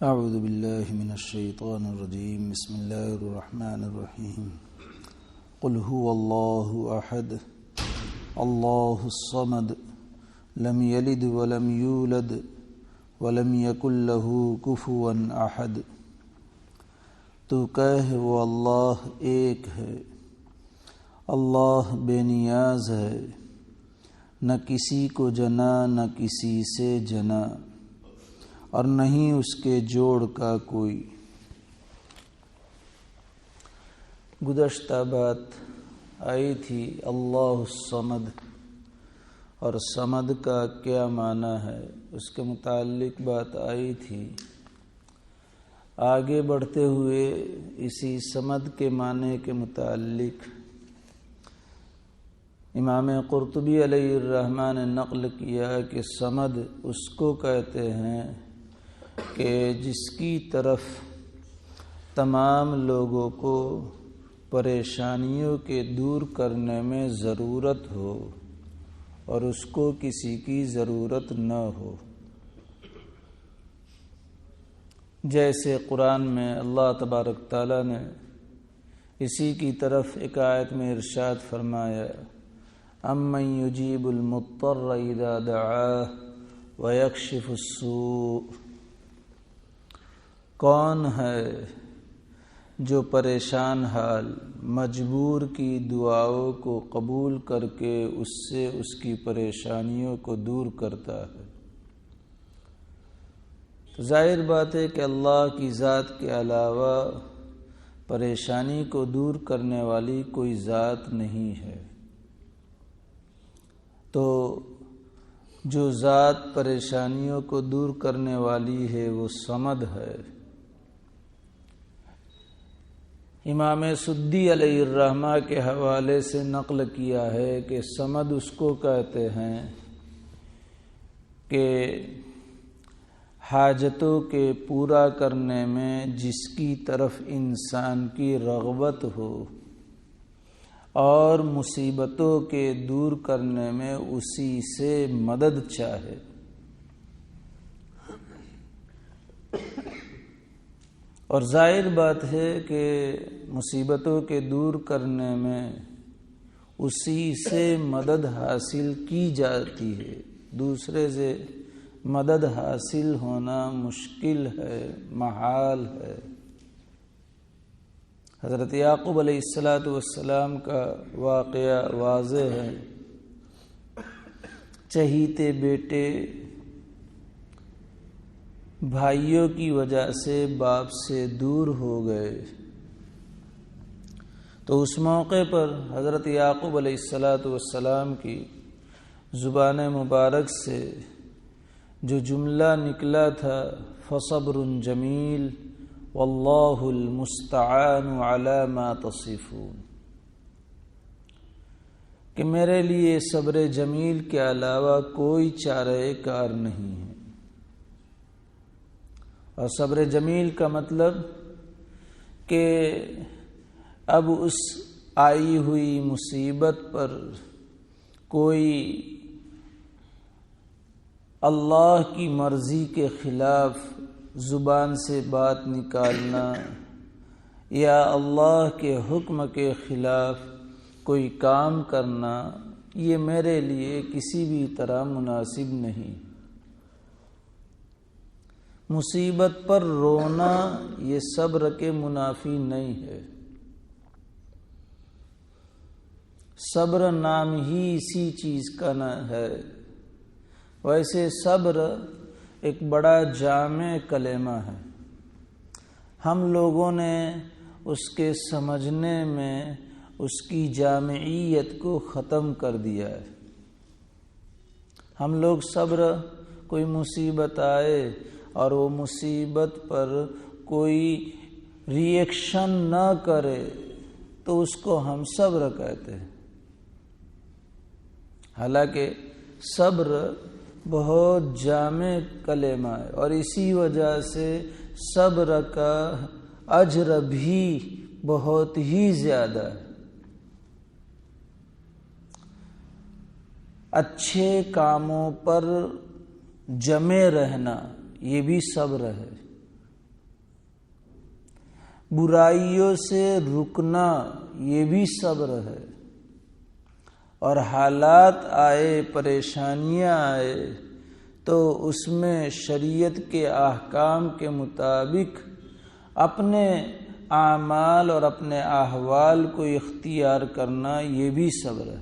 اعوذ باللہ من الشیطان الرجیم بسم اللہ الرحمن الرحیم قل هو اللہ احد اللہ الصمد لم یلد ولم یولد ولم یکن لہ کفوا احد۔ تو کہہ وہ اللہ ایک ہے، اللہ بے نیاز ہے، نہ کسی کو جنا نہ کسی سے جنا، اور نہیں اس کے جوڑ کا کوئی۔ گزشتہ بات آئی تھی اللہ الصمد، اور صمد کا کیا معنی ہے اس کے متعلق بات آئی تھی۔ آگے بڑھتے ہوئے اسی صمد کے معنی کے متعلق امام قرطبی علیہ الرحمٰن نے نقل کیا کہ صمد اس کو کہتے ہیں کہ جس کی طرف تمام لوگوں کو پریشانیوں کے دور کرنے میں ضرورت ہو اور اس کو کسی کی ضرورت نہ ہو۔ جیسے قرآن میں اللہ تبارک تعالیٰ نے اسی کی طرف ایک آیت میں ارشاد فرمایا، امن یجیب المضطر اذا دعاہ ویکشف السوء۔ کون ہے جو پریشان حال مجبور کی دعاؤں کو قبول کر کے اس سے اس کی پریشانیوں کو دور کرتا ہے؟ تو ظاہر بات ہے کہ اللہ کی ذات کے علاوہ پریشانی کو دور کرنے والی کوئی ذات نہیں ہے۔ تو جو ذات پریشانیوں کو دور کرنے والی ہے وہ صمد ہے۔ امام سدی علیہ الرحمہ کے حوالے سے نقل کیا ہے کہ صمد اس کو کہتے ہیں کہ حاجتوں کے پورا کرنے میں جس کی طرف انسان کی رغبت ہو اور مصیبتوں کے دور کرنے میں اسی سے مدد چاہے۔ اور ظاہر بات ہے کہ مصیبتوں کے دور کرنے میں اسی سے مدد حاصل کی جاتی ہے، دوسرے سے مدد حاصل ہونا مشکل ہے، محال ہے۔ حضرت یعقوب علیہ السلام کا واقعہ واضح ہے۔ چہیتے بیٹے بھائیوں کی وجہ سے باپ سے دور ہو گئے، تو اس موقع پر حضرت یعقوب علیہ السلام کی زبان مبارک سے جو جملہ نکلا تھا، فصبر جمیل واللہ المستعان علی ما تصفون، کہ میرے لیے صبر جمیل کے علاوہ کوئی چارہ کار نہیں ہے۔ اور صبر جمیل کا مطلب کہ اب اس آئی ہوئی مصیبت پر کوئی اللہ کی مرضی کے خلاف زبان سے بات نکالنا یا اللہ کے حکم کے خلاف کوئی کام کرنا، یہ میرے لیے کسی بھی طرح مناسب نہیں۔ مصیبت پر رونا یہ صبر کے منافی نہیں ہے۔ صبر نام ہی اسی چیز کا نہ ہے۔ ویسے صبر ایک بڑا جامع کلمہ ہے، ہم لوگوں نے اس کے سمجھنے میں اس کی جامعیت کو ختم کر دیا ہے۔ ہم لوگ صبر کوئی مصیبت آئے اور وہ مصیبت پر کوئی ری ایکشن نہ کرے تو اس کو ہم صبر کہتے ہیں، حالانکہ صبر بہت جامع کلمہ ہے، اور اسی وجہ سے صبر کا اجر بھی بہت ہی زیادہ ہے۔ اچھے کاموں پر جمے رہنا یہ بھی صبر ہے، برائیوں سے رکنا یہ بھی صبر ہے، اور حالات آئے، پریشانیاں آئے تو اس میں شریعت کے احکام کے مطابق اپنے اعمال اور اپنے احوال کو اختیار کرنا یہ بھی صبر ہے۔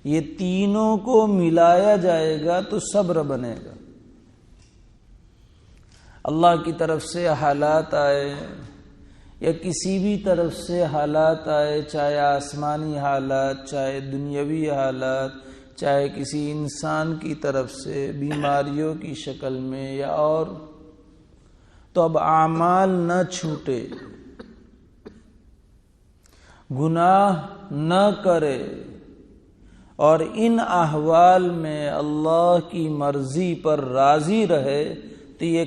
یہ تینوں کو ملایا جائے گا تو صبر بنے گا۔ اللہ کی طرف سے حالات آئے یا کسی بھی طرف سے حالات آئے، چاہے آسمانی حالات، چاہے دنیاوی حالات، چاہے کسی انسان کی طرف سے بیماریوں کی شکل میں یا اور، تو اب اعمال نہ چھوٹے، گناہ نہ کرے، اور ان احوال میں اللہ کی مرضی پر راضی رہے، تو یہ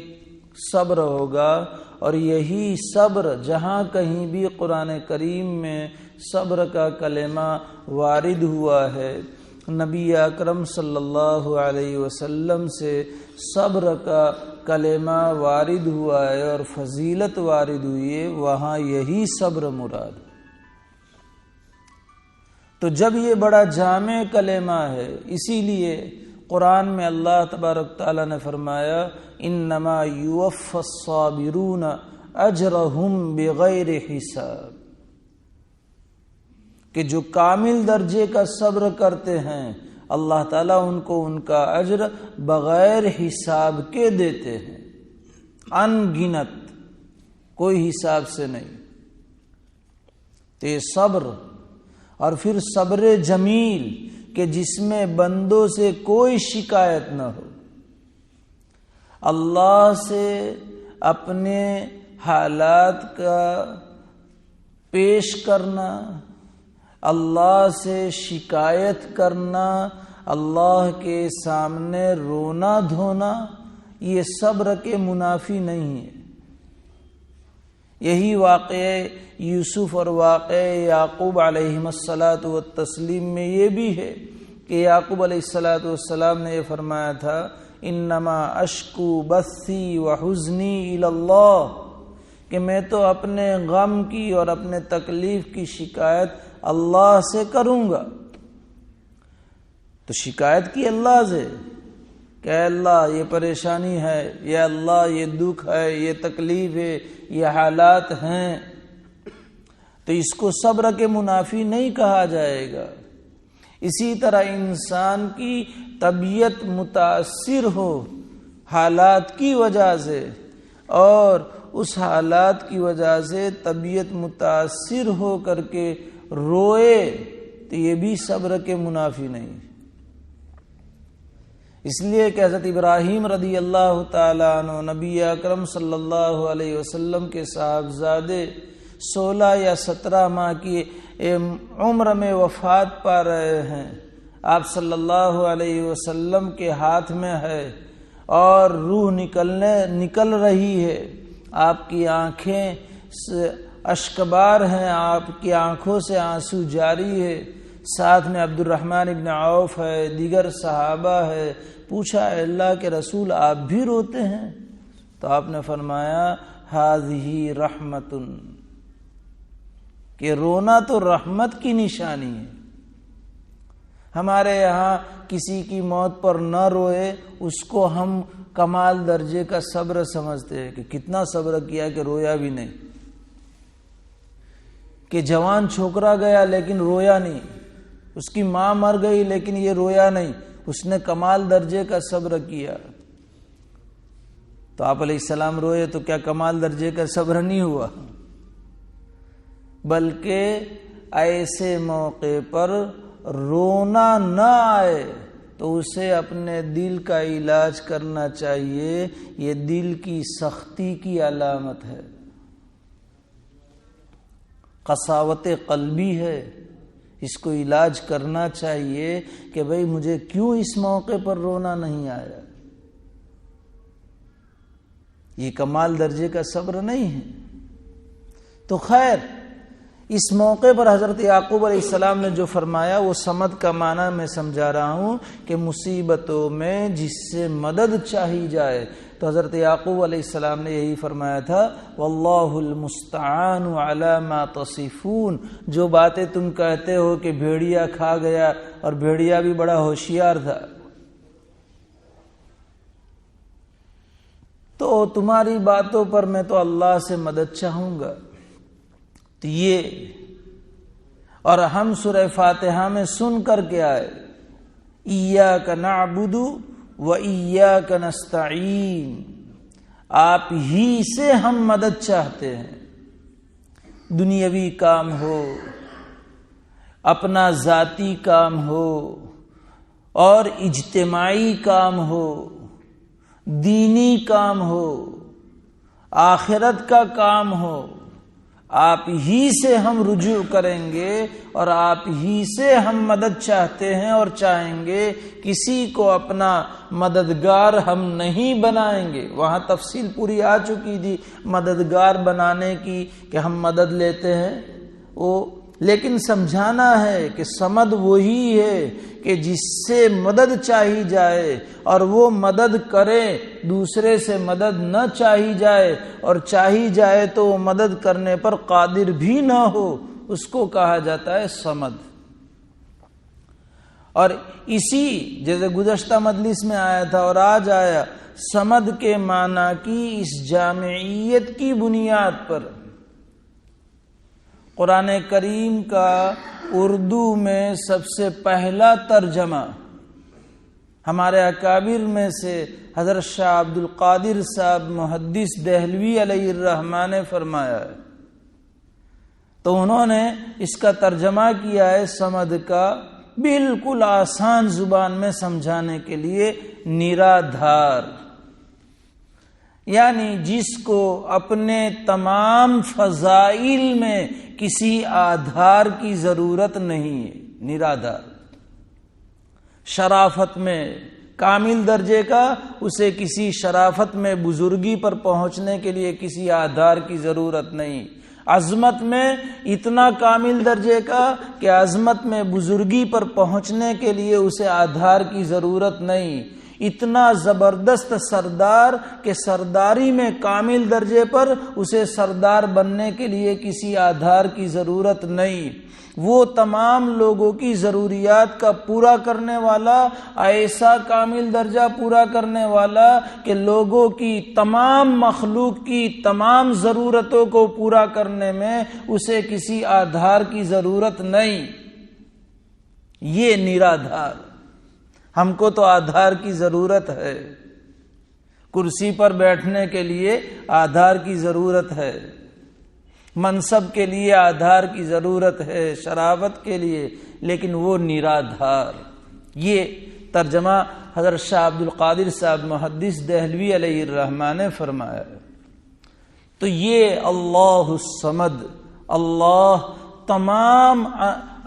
صبر ہوگا۔ اور یہی صبر جہاں کہیں بھی قرآن کریم میں صبر کا کلمہ وارد ہوا ہے، نبی اکرم صلی اللہ علیہ وسلم سے صبر کا کلمہ وارد ہوا ہے اور فضیلت وارد ہوئی ہے، وہاں یہی صبر مراد۔ تو جب یہ بڑا جامع کلمہ ہے، اسی لیے قرآن میں اللہ تبارک تعالیٰ نے فرمایا انما یوفی الصابرون اجرہم بغیر حساب، کہ جو کامل درجے کا صبر کرتے ہیں اللہ تعالیٰ ان کو ان کا اجر بغیر حساب کے دیتے ہیں، ان گنت، کوئی حساب سے نہیں۔ تو یہ صبر، اور پھر صبر جمیل کہ جس میں بندوں سے کوئی شکایت نہ ہو، اللہ سے اپنے حالات کا پیش کرنا، اللہ سے شکایت کرنا، اللہ کے سامنے رونا دھونا، یہ صبر کے منافی نہیں ہے۔ یہی واقعہ یوسف اور واقعہ یعقوب علیہ الصلاۃ والتسلیم میں یہ بھی ہے کہ یعقوب علیہ الصلاۃ والسلام نے یہ فرمایا تھا انما اشکو بثی وحزنی الی اللہ، کہ میں تو اپنے غم کی اور اپنے تکلیف کی شکایت اللہ سے کروں گا۔ تو شکایت کی اللہ سے کہ اے اللہ یہ پریشانی ہے، یا اللہ یہ دکھ ہے، یہ تکلیف ہے، یہ حالات ہیں، تو اس کو صبر کے منافی نہیں کہا جائے گا۔ اسی طرح انسان کی طبیعت متاثر ہو حالات کی وجہ سے، اور اس حالات کی وجہ سے طبیعت متاثر ہو کر کے روئے، تو یہ بھی صبر کے منافی نہیں۔ اس لیے کہ حضرت ابراہیم رضی اللہ تعالیٰ عنہ نبی اکرم صلی اللہ علیہ وسلم کے صاحبزادے 16 یا 17 ماہ کی عمر میں وفات پا رہے ہیں، آپ صلی اللہ علیہ وسلم کے ہاتھ میں ہے اور روح نکل رہی ہے، آپ کی آنکھیں اشکبار ہیں، آپ کی آنکھوں سے آنسو جاری ہے، ساتھ میں عبد الرحمن ابن عوف ہے، دیگر صحابہ ہے۔ پوچھا اے اللہ کے رسول آپ بھی روتے ہیں؟ تو آپ نے فرمایا ہذہ رحمت، کہ رونا تو رحمت کی نشانی ہے۔ ہمارے یہاں کسی کی موت پر نہ روئے اس کو ہم کمال درجے کا صبر سمجھتے ہیں، کہ کتنا صبر کیا کہ رویا بھی نہیں، کہ جوان چھوکرا گیا لیکن رویا نہیں، اس کی ماں مر گئی لیکن یہ رویا نہیں، اس نے کمال درجے کا صبر کیا۔ تو آپ علیہ السلام روئے تو کیا کمال درجے کا صبر نہیں ہوا؟ بلکہ ایسے موقع پر رونا نہ آئے تو اسے اپنے دل کا علاج کرنا چاہیے، یہ دل کی سختی کی علامت ہے، قساوت قلبی ہے، اس کو علاج کرنا چاہیے کہ بھئی مجھے کیوں اس موقع پر رونا نہیں آیا۔ یہ کمال درجے کا صبر نہیں ہے۔ تو خیر، اس موقع پر حضرت یعقوب علیہ السلام نے جو فرمایا وہ سمد کا معنی میں سمجھا رہا ہوں کہ مصیبتوں میں جس سے مدد چاہی جائے، تو حضرت یعقوب علیہ السلام نے یہی فرمایا تھا، واللہ المستعان علی ما تصفون، جو باتیں تم کہتے ہو کہ بھیڑیا کھا گیا، اور بھیڑیا بھی بڑا ہوشیار تھا، تو تمہاری باتوں پر میں تو اللہ سے مدد چاہوں گا۔ تو یہ اور ہم سورہ فاتحہ میں سن کر کے آئے، ایاک نعبد و ایاک نستعین، آپ ہی سے ہم مدد چاہتے ہیں، دنیاوی کام ہو، اپنا ذاتی کام ہو، اور اجتماعی کام ہو، دینی کام ہو، آخرت کا کام ہو، آپ ہی سے ہم رجوع کریں گے اور آپ ہی سے ہم مدد چاہتے ہیں اور چاہیں گے، کسی کو اپنا مددگار ہم نہیں بنائیں گے۔ وہاں تفصیل پوری آ چکی تھی مددگار بنانے کی کہ ہم مدد لیتے ہیں، لیکن سمجھانا ہے کہ سمد وہی ہے کہ جس سے مدد چاہی جائے اور وہ مدد کرے، دوسرے سے مدد نہ چاہی جائے، اور چاہی جائے تو وہ مدد کرنے پر قادر بھی نہ ہو، اس کو کہا جاتا ہے سمد۔ اور اسی جیسے گزشتہ مجلس میں آیا تھا اور آج آیا، سمد کے معنی کی اس جامعیت کی بنیاد پر قرآن کریم کا اردو میں سب سے پہلا ترجمہ ہمارے اکابر میں سے حضرت شاہ عبد القادر صاحب محدث دہلوی علیہ الرحمہ نے فرمایا ہے، تو انہوں نے اس کا ترجمہ کیا ہے سمد کا بالکل آسان زبان میں سمجھانے کے لیے، نرادھار، یعنی جس کو اپنے تمام فضائل میں کسی آدھار کی ضرورت نہیں ہے، نرادھار۔ شرافت میں کامل درجے کا، اسے کسی شرافت میں بزرگی پر پہنچنے کے لیے کسی آدھار کی ضرورت نہیں، عظمت میں اتنا کامل درجے کا کہ عظمت میں بزرگی پر پہنچنے کے لیے اسے آدھار کی ضرورت نہیں، اتنا زبردست سردار کہ سرداری میں کامل درجے پر اسے سردار بننے کے لیے کسی آدھار کی ضرورت نہیں، وہ تمام لوگوں کی ضروریات کا پورا کرنے والا، ایسا کامل درجہ پورا کرنے والا کہ لوگوں کی تمام مخلوق کی تمام ضرورتوں کو پورا کرنے میں اسے کسی آدھار کی ضرورت نہیں، یہ نرادھار۔ ہم کو تو آدھار کی ضرورت ہے، کرسی پر بیٹھنے کے لیے آدھار کی ضرورت ہے، منصب کے لیے آدھار کی ضرورت ہے، شرافت کے لیے، لیکن وہ نرادھار۔ یہ ترجمہ حضرت شاہ عبد القادر صاحب محدث دہلوی علیہ الرحمہ نے فرمایا۔ تو یہ اللہ الصمد، اللہ تمام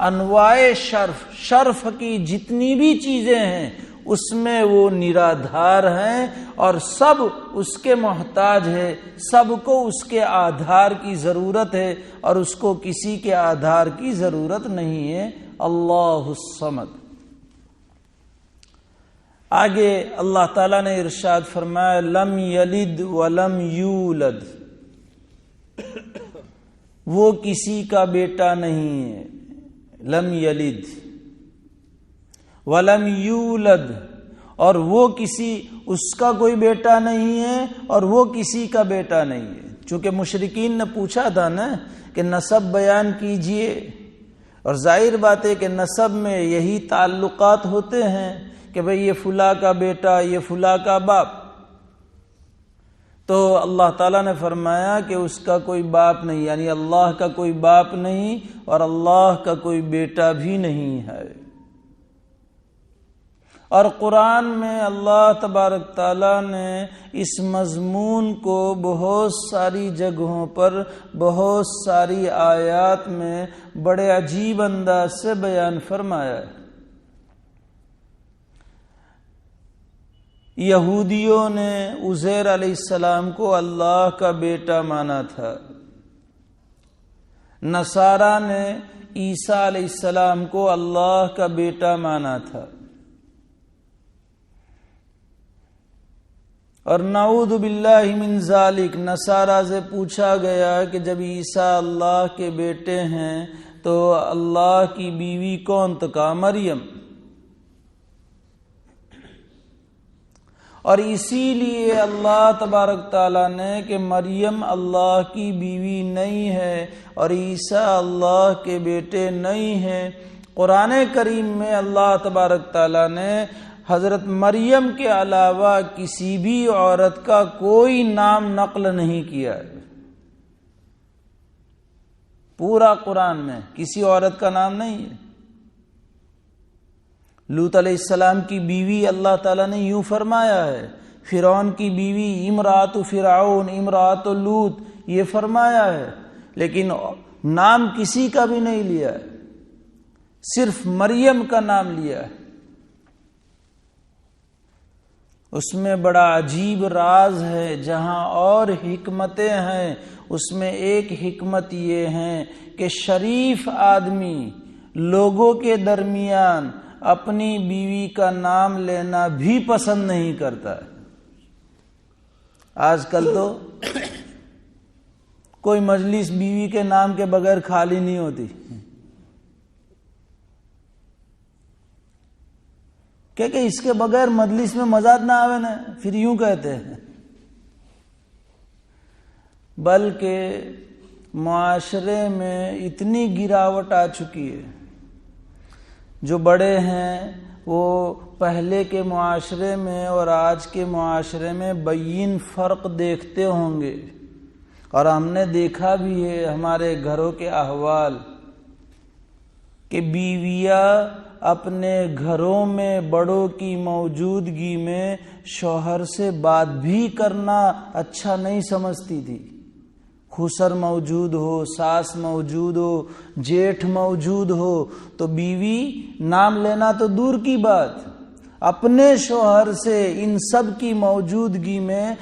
انواع شرف کی جتنی بھی چیزیں ہیں اس میں وہ نرادھار ہیں، اور سب اس کے محتاج ہے، سب کو اس کے آدھار کی ضرورت ہے، اور اس کو کسی کے آدھار کی ضرورت نہیں ہے، اللہ الصمد۔ آگے اللہ تعالیٰ نے ارشاد فرمایا، لم یلد ولم یولد، وہ کسی کا بیٹا نہیں ہے، لم یلد ولم یولد، اور وہ اس کا کوئی بیٹا نہیں ہے اور وہ کسی کا بیٹا نہیں ہے۔ چونکہ مشرکین نے پوچھا تھا نا کہ نسب بیان کیجئے، اور ظاہر بات ہے کہ نسب میں یہی تعلقات ہوتے ہیں کہ بھئی یہ فلاں کا بیٹا، یہ فلاں کا باپ، تو اللہ تعالیٰ نے فرمایا کہ اس کا کوئی باپ نہیں، یعنی اللہ کا کوئی باپ نہیں اور اللہ کا کوئی بیٹا بھی نہیں ہے۔ اور قرآن میں اللہ تبارک تعالیٰ نے اس مضمون کو بہت ساری جگہوں پر، بہت ساری آیات میں بڑے عجیب انداز سے بیان فرمایا ہے۔ یہودیوں نے عزیر علیہ السلام کو اللہ کا بیٹا مانا تھا، نصارہ نے عیسیٰ علیہ السلام کو اللہ کا بیٹا مانا تھا، اور نعوذ باللہ من ذالک نصارہ سے پوچھا گیا کہ جب عیسیٰ اللہ کے بیٹے ہیں تو اللہ کی بیوی کون؟ تو کہا مریم۔ اور اسی لیے اللہ تبارک تعالیٰ نے کہ مریم اللہ کی بیوی نہیں ہے اور عیسیٰ اللہ کے بیٹے نہیں ہیں، قرآن کریم میں اللہ تبارک تعالیٰ نے حضرت مریم کے علاوہ کسی بھی عورت کا کوئی نام نقل نہیں کیا ہے۔ پورا قرآن میں کسی عورت کا نام نہیں ہے۔ لوط علیہ السلام کی بیوی اللہ تعالیٰ نے یوں فرمایا ہے، فرعون کی بیوی امرات فرعون امرات لوط یہ فرمایا ہے، لیکن نام کسی کا بھی نہیں لیا ہے، صرف مریم کا نام لیا ہے۔ اس میں بڑا عجیب راز ہے، جہاں اور حکمتیں ہیں اس میں ایک حکمت یہ ہے کہ شریف آدمی لوگوں کے درمیان اپنی بیوی کا نام لینا بھی پسند نہیں کرتا ہے۔ آج کل تو کوئی مجلس بیوی کے نام کے بغیر خالی نہیں ہوتی، کہ اس کے بغیر مجلس میں مزاج نہ آوے نا، پھر یوں کہتے ہیں۔ بلکہ معاشرے میں اتنی گراوٹ آ چکی ہے، جو بڑے ہیں وہ پہلے کے معاشرے میں اور آج کے معاشرے میں بین فرق دیکھتے ہوں گے، اور ہم نے دیکھا بھی ہے ہمارے گھروں کے احوال کہ بیویاں اپنے گھروں میں بڑوں کی موجودگی میں شوہر سے بات بھی کرنا اچھا نہیں سمجھتی تھی۔ خسر موجود ہو، ساس موجود ہو، جیٹھ موجود ہو تو بیوی نام لینا تو دور کی بات، اپنے شوہر سے ان سب کی موجودگی میں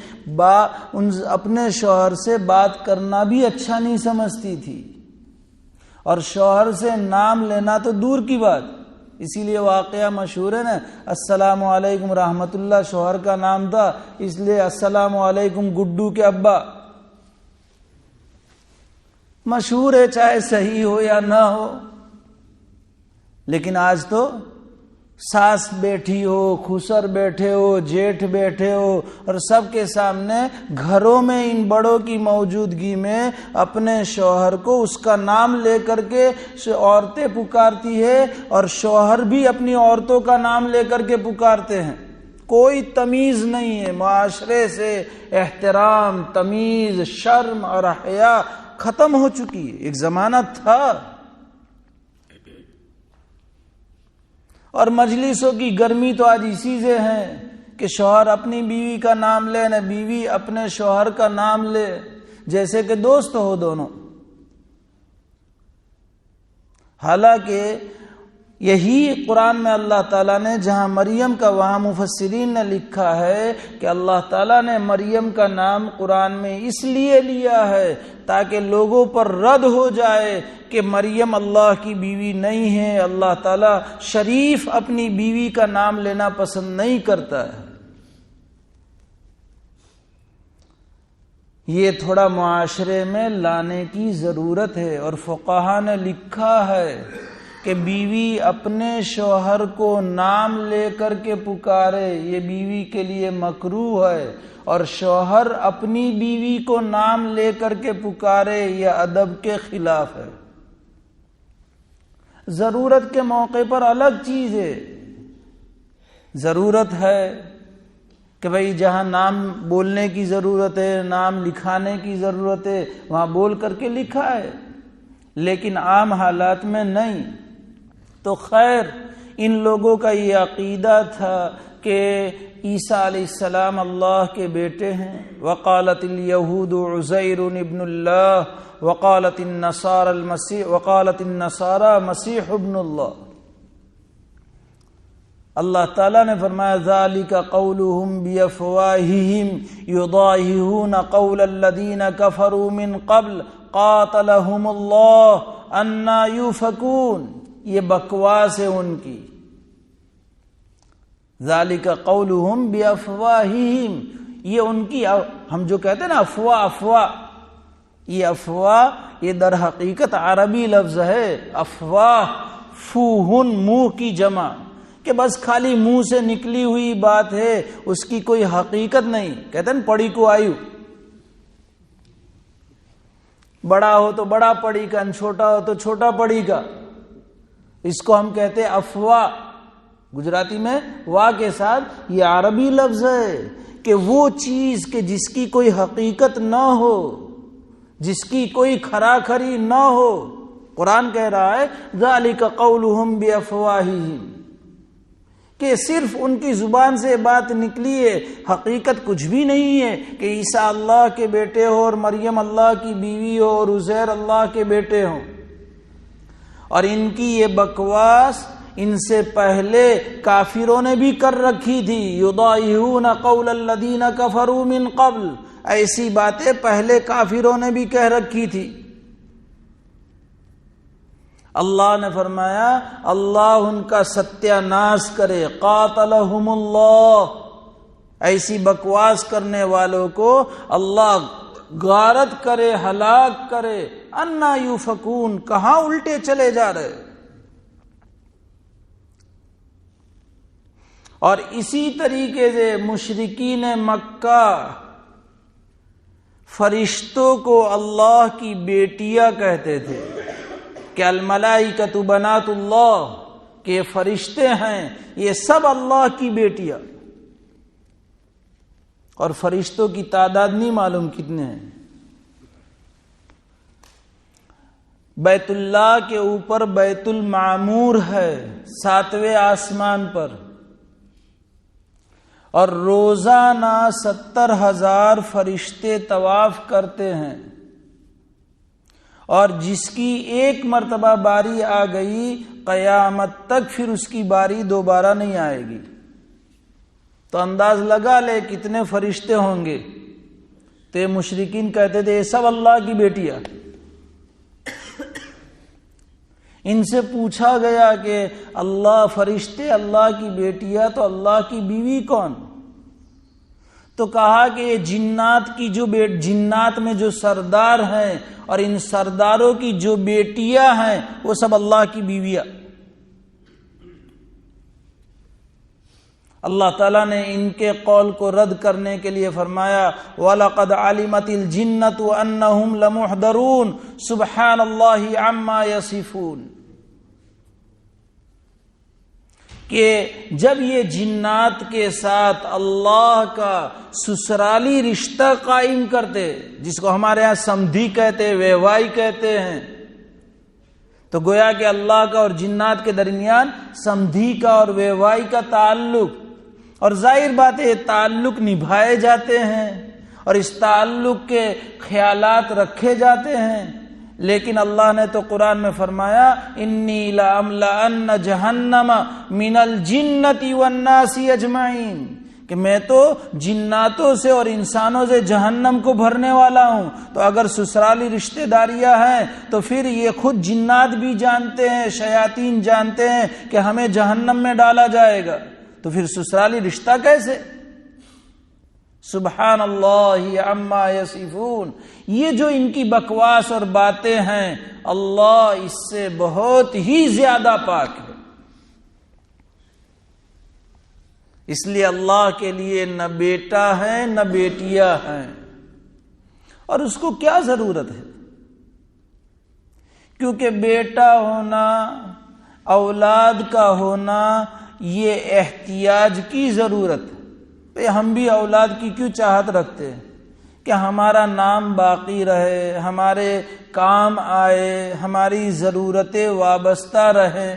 اپنے شوہر سے بات کرنا بھی اچھا نہیں سمجھتی تھی، اور شوہر سے نام لینا تو دور کی بات۔ اسی لیے واقعہ مشہور ہے نا، السلام علیکم رحمت اللہ شوہر کا نام تھا، اس لیے السلام علیکم گڈو کے ابا، مشہور ہے چاہے صحیح ہو یا نہ ہو۔ لیکن آج تو ساس بیٹھی ہو، خسر بیٹھے ہو، جیٹھ بیٹھے ہو، اور سب کے سامنے گھروں میں ان بڑوں کی موجودگی میں اپنے شوہر کو اس کا نام لے کر کے عورتیں پکارتی ہے، اور شوہر بھی اپنی عورتوں کا نام لے کر کے پکارتے ہیں۔ کوئی تمیز نہیں ہے، معاشرے سے احترام، تمیز، شرم اور حیا ختم ہو چکی ہے۔ ایک زمانہ تھا، اور مجلسوں کی گرمی تو آج اسی سے ہے کہ شوہر اپنی بیوی کا نام لے، نہ بیوی اپنے شوہر کا نام لے، جیسے کہ دوست ہو دونوں۔ حالانکہ یہی قرآن میں اللہ تعالیٰ نے جہاں مریم کا، وہاں مفسرین نے لکھا ہے کہ اللہ تعالیٰ نے مریم کا نام قرآن میں اس لیے لیا ہے تاکہ لوگوں پر رد ہو جائے کہ مریم اللہ کی بیوی نہیں ہے، اللہ تعالیٰ شریف اپنی بیوی کا نام لینا پسند نہیں کرتا ہے۔ یہ تھوڑا معاشرے میں لانے کی ضرورت ہے، اور فقہا نے لکھا ہے کہ بیوی اپنے شوہر کو نام لے کر کے پکارے یہ بیوی کے لیے مکروہ ہے، اور شوہر اپنی بیوی کو نام لے کر کے پکارے یہ ادب کے خلاف ہے۔ ضرورت کے موقع پر الگ چیز ہے، ضرورت ہے کہ بھئی جہاں نام بولنے کی ضرورت ہے، نام لکھانے کی ضرورت ہے، وہاں بول کر کے لکھا ہے، لیکن عام حالات میں نہیں۔ تو خیر، ان لوگوں کا یہ عقیدہ تھا کہ عیسیٰ علیہ السلام اللہ کے بیٹے ہیں۔ وقالت الیہود عزیر ابن اللہ وقالت النصارى مسیح ابن اللہ۔ اللہ تعالیٰ نے فرمایا ذالک قولہم بافواہہم یضاہئون قول الذین کفروا من قبل قاتلہم اللہ انا یؤفکون، یہ بکواس ہے ان کی. ذالک قولہم بافواہہم، یہ ان کی، ہم جو کہتے ہیں نا افواہ، یہ افواہ یہ در حقیقت عربی لفظ ہے. افواہ فوہن، منہ کی جمع، کہ بس خالی منہ سے نکلی ہوئی بات ہے، اس کی کوئی حقیقت نہیں. کہتے ہیں پڑی کو آیو، بڑا ہو تو بڑا پڑی کا، چھوٹا ہو تو چھوٹا پڑی کا. اس کو ہم کہتے ہیں افواہ. گجراتی میں وا کے ساتھ یہ عربی لفظ ہے کہ وہ چیز کہ جس کی کوئی حقیقت نہ ہو، جس کی کوئی کھرا کھری نہ ہو. قرآن کہہ رہا ہے ذالک قولہم بافواہہم، کہ صرف ان کی زبان سے بات نکلی ہے، حقیقت کچھ بھی نہیں ہے کہ عیسیٰ اللہ کے بیٹے ہو اور مریم اللہ کی بیوی ہو اور عزیر اللہ کے بیٹے ہوں. اور ان کی یہ بکواس ان سے پہلے کافروں نے بھی کر رکھی تھی. یضاہئون قول الذین کفروا من قبل، ایسی باتیں پہلے کافروں نے بھی کہہ رکھی تھی. اللہ نے فرمایا اللہ ان کا ستیہ ناش کرے. قاتلہم اللہ، ایسی بکواس کرنے والوں کو اللہ غارت کرے، ہلاک کرے. انا یؤفکون، کہاں الٹے چلے جا رہے. اور اسی طریقے سے مشرکین مکہ فرشتوں کو اللہ کی بیٹیاں کہتے تھے کہ الملائکۃ بنات اللہ، کہ یہ فرشتے ہیں یہ سب اللہ کی بیٹیاں. اور فرشتوں کی تعداد نہیں معلوم کتنے ہیں. بیت اللہ کے اوپر بیت المعمور ہے 7ویں آسمان پر، اور روزانہ 70,000 فرشتے طواف کرتے ہیں. اور جس کی ایک مرتبہ باری آ گئی قیامت تک پھر اس کی باری دوبارہ نہیں آئے گی. تو انداز لگا لے کتنے فرشتے ہوں گے. تو یہ مشرکین کہتے تھے یہ سب اللہ کی بیٹیاں. ان سے پوچھا گیا کہ اللہ فرشتے اللہ کی بیٹیاں تو اللہ کی بیوی کون؟ تو کہا کہ یہ جنات کی جو جنات میں جو سردار ہیں اور ان سرداروں کی جو بیٹیاں ہیں وہ سب اللہ کی بیویاں. اللہ تعالیٰ نے ان کے قول کو رد کرنے کے لیے فرمایا وَلَقَدْ عَلِمَتِ الْجِنَّةُ أَنَّهُمْ لَمُحْضَرُونَ سُبْحَانَ اللَّهِ عَمَّا يَصِفُونَ، کہ جب یہ جنات کے ساتھ اللہ کا سسرالی رشتہ قائم کرتے، جس کو ہمارے ہاں سمدھی کہتے، ویوائی کہتے ہیں، تو گویا کہ اللہ کا اور جنات کے درمیان سمدھی کا اور ویوائی کا تعلق، اور ظاہر بات ہے یہ تعلق نبھائے جاتے ہیں اور اس تعلق کے خیالات رکھے جاتے ہیں. لیکن اللہ نے تو قرآن میں فرمایا انی لَأَمْلَأَنَّ جَهَنَّمَ مِنَ الْجِنَّةِ وَالنَّاسِ اجمعین، کہ میں تو جناتوں سے اور انسانوں سے جہنم کو بھرنے والا ہوں. تو اگر سسرالی رشتہ داریاں ہیں تو پھر یہ خود جنات بھی جانتے ہیں، شیاطین جانتے ہیں کہ ہمیں جہنم میں ڈالا جائے گا، تو پھر سسرالی رشتہ کیسے؟ سبحان اللہ عما یصفون. یہ جو ان کی بکواس اور باتیں ہیں اللہ اس سے بہت ہی زیادہ پاک ہے. اس لیے اللہ کے لیے نہ بیٹا ہے نہ بیٹیاں ہیں، اور اس کو کیا ضرورت ہے؟ کیونکہ بیٹا ہونا، اولاد کا ہونا یہ احتیاج کی ضرورت ہے. ہم بھی اولاد کی کیوں چاہت رکھتے ہیں کہ ہمارا نام باقی رہے، ہمارے کام آئے، ہماری ضرورتیں وابستہ رہیں.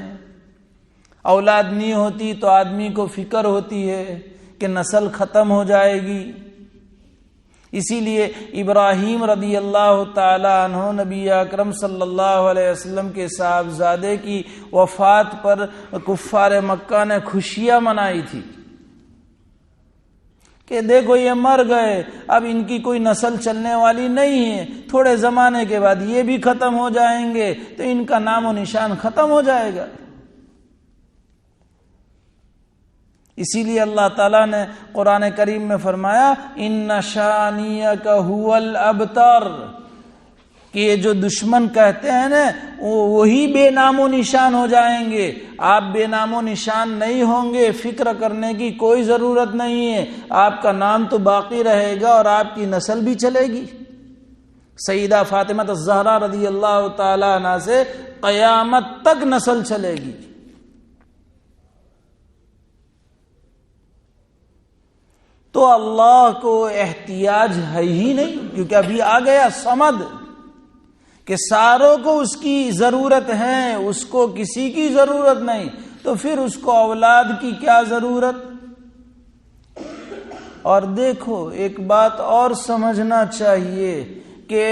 اولاد نہیں ہوتی تو آدمی کو فکر ہوتی ہے کہ نسل ختم ہو جائے گی. اسی لیے ابراہیم رضی اللہ تعالی عنہ نبی اکرم صلی اللہ علیہ وسلم کے صاحبزادے کی وفات پر کفار مکہ نے خوشیاں منائی تھی کہ دیکھو یہ مر گئے، اب ان کی کوئی نسل چلنے والی نہیں ہے، تھوڑے زمانے کے بعد یہ بھی ختم ہو جائیں گے تو ان کا نام و نشان ختم ہو جائے گا۔ اسی لیے اللہ تعالیٰ نے قرآن کریم میں فرمایا ان شانیک هو الابتر، کہ یہ جو دشمن کہتے ہیں نا وہی بے نام و نشان ہو جائیں گے، آپ بے نام و نشان نہیں ہوں گے، فکر کرنے کی کوئی ضرورت نہیں ہے، آپ کا نام تو باقی رہے گا اور آپ کی نسل بھی چلے گی۔ سیدہ فاطمہ الزہرا رضی اللہ تعالی عنہا سے قیامت تک نسل چلے گی۔ تو اللہ کو احتیاج ہے ہی نہیں، کیونکہ ابھی آ گیا صمد کہ ساروں کو اس کی ضرورت ہے، اس کو کسی کی ضرورت نہیں، تو پھر اس کو اولاد کی کیا ضرورت؟ اور دیکھو ایک بات اور سمجھنا چاہیے کہ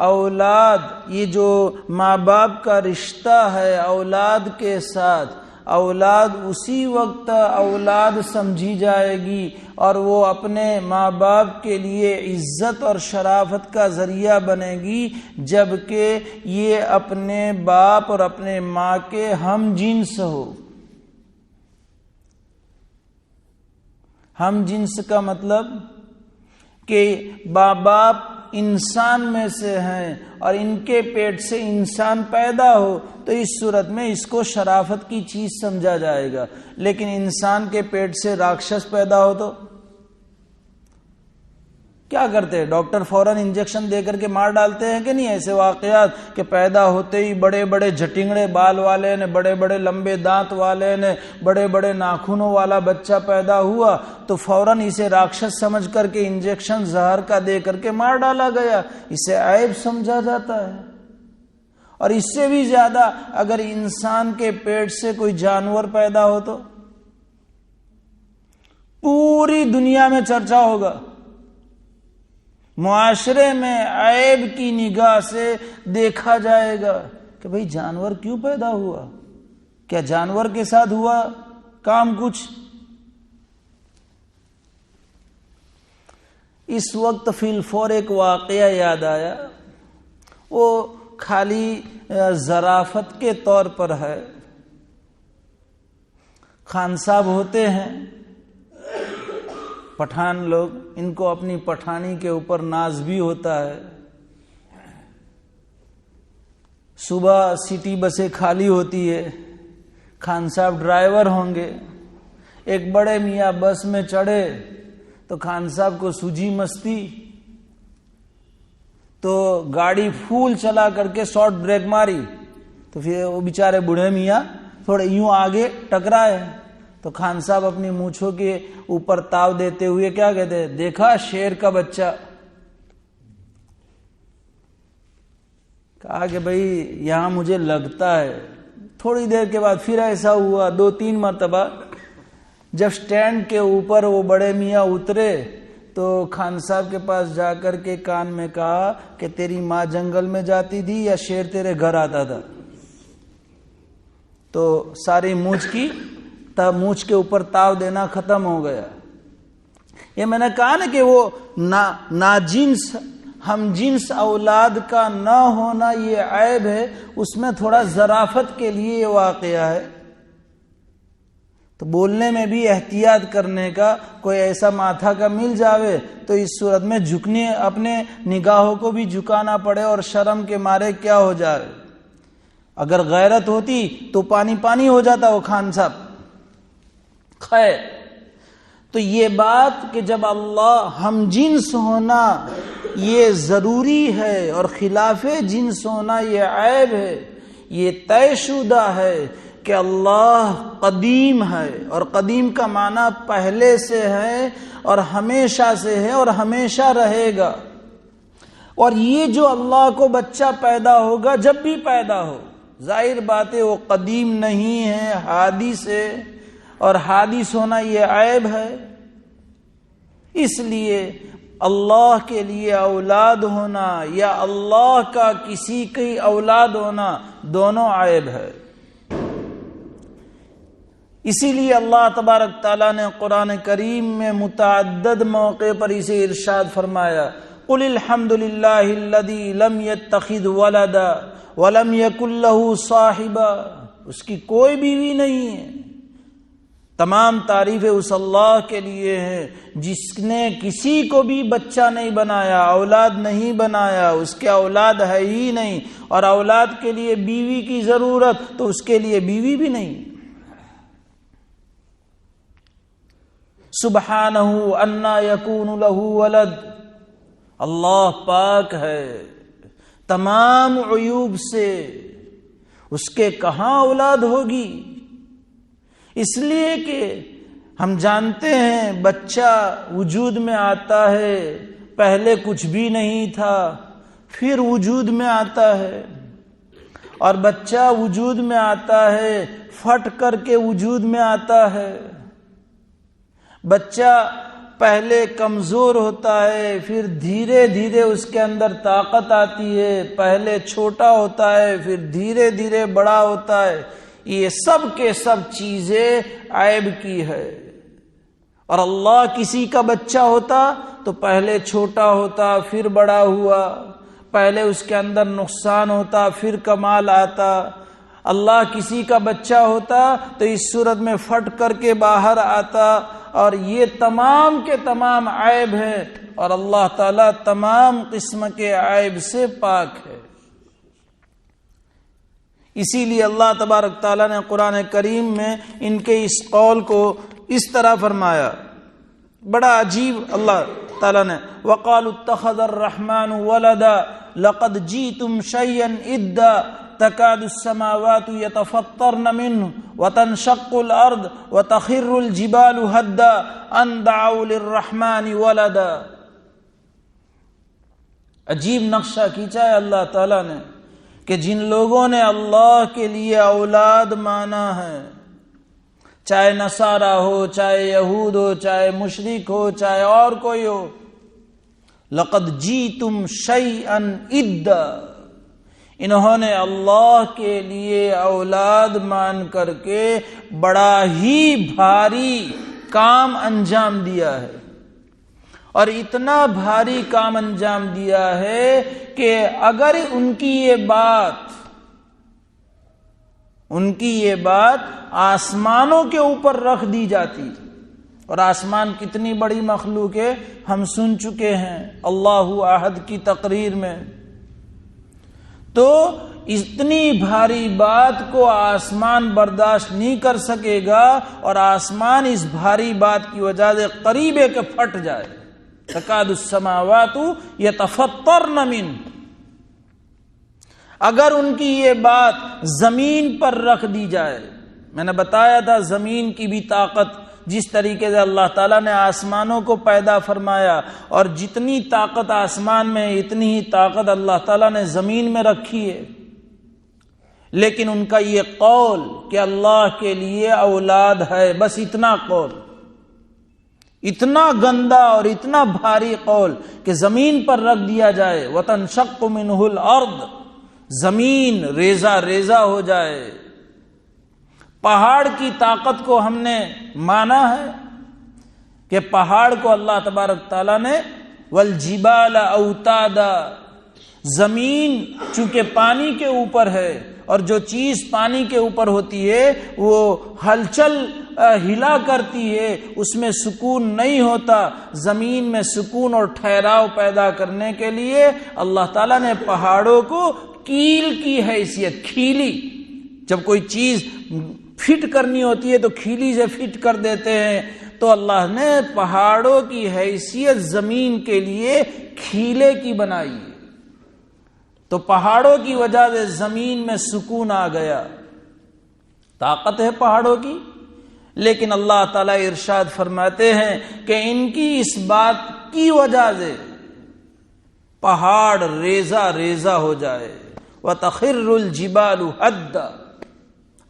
اولاد، یہ جو ماں باپ کا رشتہ ہے اولاد کے ساتھ، اولاد اسی وقت اولاد سمجھی جائے گی اور وہ اپنے ماں باپ کے لیے عزت اور شرافت کا ذریعہ بنے گی جبکہ یہ اپنے باپ اور اپنے ماں کے ہم جنس ہو۔ ہم جنس کا مطلب کہ ماں باپ انسان میں سے ہیں اور ان کے پیٹ سے انسان پیدا ہو تو اس صورت میں اس کو شرافت کی چیز سمجھا جائے گا، لیکن انسان کے پیٹ سے راکشس پیدا ہو تو کیا کرتے ہیں؟ ڈاکٹر فوراً انجیکشن دے کر کے مار ڈالتے ہیں کہ نہیں؟ ایسے واقعات کہ پیدا ہوتے ہی بڑے بڑے جھٹنگڑے بال والے نے، بڑے بڑے لمبے دانت والے نے، بڑے بڑے ناخنوں والا بچہ پیدا ہوا تو فوراً اسے راکشس سمجھ کر کے انجیکشن زہر کا دے کر کے مار ڈالا گیا، اسے عیب سمجھا جاتا ہے۔ اور اس سے بھی زیادہ اگر انسان کے پیٹ سے کوئی جانور پیدا ہو تو پوری دنیا میں چرچا ہوگا، معاشرے میں عیب کی نگاہ سے دیکھا جائے گا کہ بھئی جانور کیوں پیدا ہوا؟ کیا جانور کے ساتھ ہوا کام کچھ؟ اس وقت فی الفور ایک واقعہ یاد آیا، وہ خالی ظرافت کے طور پر ہے۔ خان صاحب ہوتے ہیں پٹھان لوگ، ان کو اپنی پٹھانی کے اوپر ناز بھی ہوتا ہے۔ صبح سٹی بسیں خالی ہوتی ہے، خان صاحب ڈرائیور ہوں گے، ایک بڑے میاں بس میں چڑھے تو خان صاحب کو سوجی مستی تو گاڑی پھول چلا کر کے شارٹ بریک ماری تو پھر وہ بیچارے بوڑھے میاں تھوڑے یوں آگے ٹکرائے تو خان صاحب اپنی مونچھوں کے اوپر تاو دیتے ہوئے کیا کہتے ہیں؟ دیکھا شیر کا بچہ۔ کہا کہ بھئی یہاں مجھے لگتا ہے۔ تھوڑی دیر کے بعد پھر ایسا ہوا 2-3 مرتبہ، جب سٹینڈ کے اوپر وہ بڑے میاں اترے تو خان صاحب کے پاس جا کر کے کان میں کہا کہ تیری ماں جنگل میں جاتی تھی یا شیر تیرے گھر آتا تھا؟ تو ساری مونچھ کے اوپر تاو دینا ختم ہو گیا۔ یہ میں نے کہا نا کہ وہ ناجنس ہم جنس اولاد کا نہ ہونا یہ عیب ہے، اس میں تھوڑا ظرافت کے لیے یہ واقعہ ہے۔ تو بولنے میں بھی احتیاط کرنے کا، کوئی ایسا ماتھا کا مل جاوے تو اس صورت میں جھکنے، اپنے نگاہوں کو بھی جھکانا پڑے اور شرم کے مارے کیا ہو جائے۔ اگر غیرت ہوتی تو پانی پانی ہو جاتا وہ خان صاحب۔ خیر، تو یہ بات کہ جب اللہ ہم جنس ہونا یہ ضروری ہے اور خلاف جنس ہونا یہ عیب ہے، یہ طے شدہ ہے کہ اللہ قدیم ہے، اور قدیم کا معنی پہلے سے ہے اور ہمیشہ سے ہے اور ہمیشہ رہے گا۔ اور یہ جو اللہ کو بچہ پیدا ہوگا جب بھی پیدا ہو، ظاہر بات ہے وہ قدیم نہیں ہے، حادث ہے، اور حادث ہونا یہ عیب ہے۔ اس لیے اللہ کے لیے اولاد ہونا یا اللہ کا کسی کی اولاد ہونا دونوں عیب ہے۔ اسی لیے اللہ تبارک تعالیٰ نے قرآن کریم میں متعدد موقع پر اسے ارشاد فرمایا، قل الحمد للہ الذی لم یتخذ ولدا ولم یکن لہ صاحبا، اس کی کوئی بیوی نہیں ہے، تمام تعریفیں اس اللہ کے لیے ہیں جس نے کسی کو بھی بچہ نہیں بنایا، اولاد نہیں بنایا، اس کے اولاد ہے ہی نہیں، اور اولاد کے لیے بیوی کی ضرورت تو اس کے لیے بیوی بھی نہیں۔ سبحانہ انا یکون لہ ولد، اللہ پاک ہے تمام عیوب سے، اس کے کہاں اولاد ہوگی؟ اس لیے کہ ہم جانتے ہیں بچہ وجود میں آتا ہے، پہلے کچھ بھی نہیں تھا، پھر وجود میں آتا ہے، اور بچہ وجود میں آتا ہے پھٹ کر کے وجود میں آتا ہے۔ بچہ پہلے کمزور ہوتا ہے، پھر دھیرے دھیرے اس کے اندر طاقت آتی ہے، پہلے چھوٹا ہوتا ہے، پھر دھیرے دھیرے بڑا ہوتا ہے۔ یہ سب کے سب چیزیں عیب کی ہے، اور اللہ کسی کا بچہ ہوتا تو پہلے چھوٹا ہوتا پھر بڑا ہوا، پہلے اس کے اندر نقصان ہوتا پھر کمال آتا۔ اللہ کسی کا بچہ ہوتا تو اس صورت میں پھٹ کر کے باہر آتا، اور یہ تمام کے تمام عیب ہیں، اور اللہ تعالیٰ تمام قسم کے عیب سے پاک ہے۔ اسی لیے اللہ تبارک تعالیٰ نے قرآن کریم میں ان کے اس قول کو اس طرح فرمایا، بڑا عجیب اللہ تعالیٰ نے، وَقَالُوا اتَّخَذَ الرَّحْمَنُ وَلَدًا لَقَدْ جِئْتُمْ شَيْئًا إِدًّا تَكَادُ السَّمَاوَاتُ يَتَفَطَّرْنَ مِنْهُ وَتَنشَقُّ الْأَرْضُ وَتَخِرُّ الْجِبَالُ هَدًّا أَن دَعَوْا لِلرَّحْمَنِ وَلَدًا۔ عجیب نقشہ کھینچا ہے اللہ تعالیٰ نے کہ جن لوگوں نے اللہ کے لیے اولاد مانا ہے، چاہے نصارہ ہو، چاہے یہود ہو، چاہے مشرک ہو، چاہے اور کوئی ہو، لقد جیتم شیئا ادا، انہوں نے اللہ کے لیے اولاد مان کر کے بڑا ہی بھاری کام انجام دیا ہے، اور اتنا بھاری کام انجام دیا ہے کہ اگر ان کی یہ بات آسمانوں کے اوپر رکھ دی جاتی، اور آسمان کتنی بڑی مخلوق ہے ہم سن چکے ہیں اللہ احد کی تقریر میں، تو اتنی بھاری بات کو آسمان برداشت نہیں کر سکے گا، اور آسمان اس بھاری بات کی وجہ سے قریب ہے کہ پھٹ جائے، تکاد السماوات یتفطرن منہ۔ اگر ان کی یہ بات زمین پر رکھ دی جائے، میں نے بتایا تھا زمین کی بھی طاقت، جس طریقے سے اللہ تعالیٰ نے آسمانوں کو پیدا فرمایا، اور جتنی طاقت آسمان میں اتنی ہی طاقت اللہ تعالیٰ نے زمین میں رکھی ہے، لیکن ان کا یہ قول کہ اللہ کے لیے اولاد ہے، بس اتنا قول، اتنا گندا اور اتنا بھاری قول کہ زمین پر رکھ دیا جائے، وَتَنشَقُّ مِنْهُ الْأَرْضُ، زمین ریزہ ریزہ ہو جائے۔ پہاڑ کی طاقت کو ہم نے مانا ہے کہ پہاڑ کو اللہ تبارک تعالیٰ نے وَالْجِبَالَ أَوْتَادًا، زمین چونکہ پانی کے اوپر ہے، اور جو چیز پانی کے اوپر ہوتی ہے وہ ہلچل ہلا کرتی ہے، اس میں سکون نہیں ہوتا۔ زمین میں سکون اور ٹھہراؤ پیدا کرنے کے لیے اللہ تعالیٰ نے پہاڑوں کو کیل کی حیثیت، کھیلی، جب کوئی چیز فٹ کرنی ہوتی ہے تو کھیلی سے فٹ کر دیتے ہیں، تو اللہ نے پہاڑوں کی حیثیت زمین کے لیے کھیلے کی بنائی، تو پہاڑوں کی وجہ سے زمین میں سکون آ گیا، طاقت ہے پہاڑوں کی۔ لیکن اللہ تعالیٰ ارشاد فرماتے ہیں کہ ان کی اس بات کی وجہ سے پہاڑ ریزہ ریزہ ہو جائے، وَتَخِرُّ الْجِبَالُ هَدًّا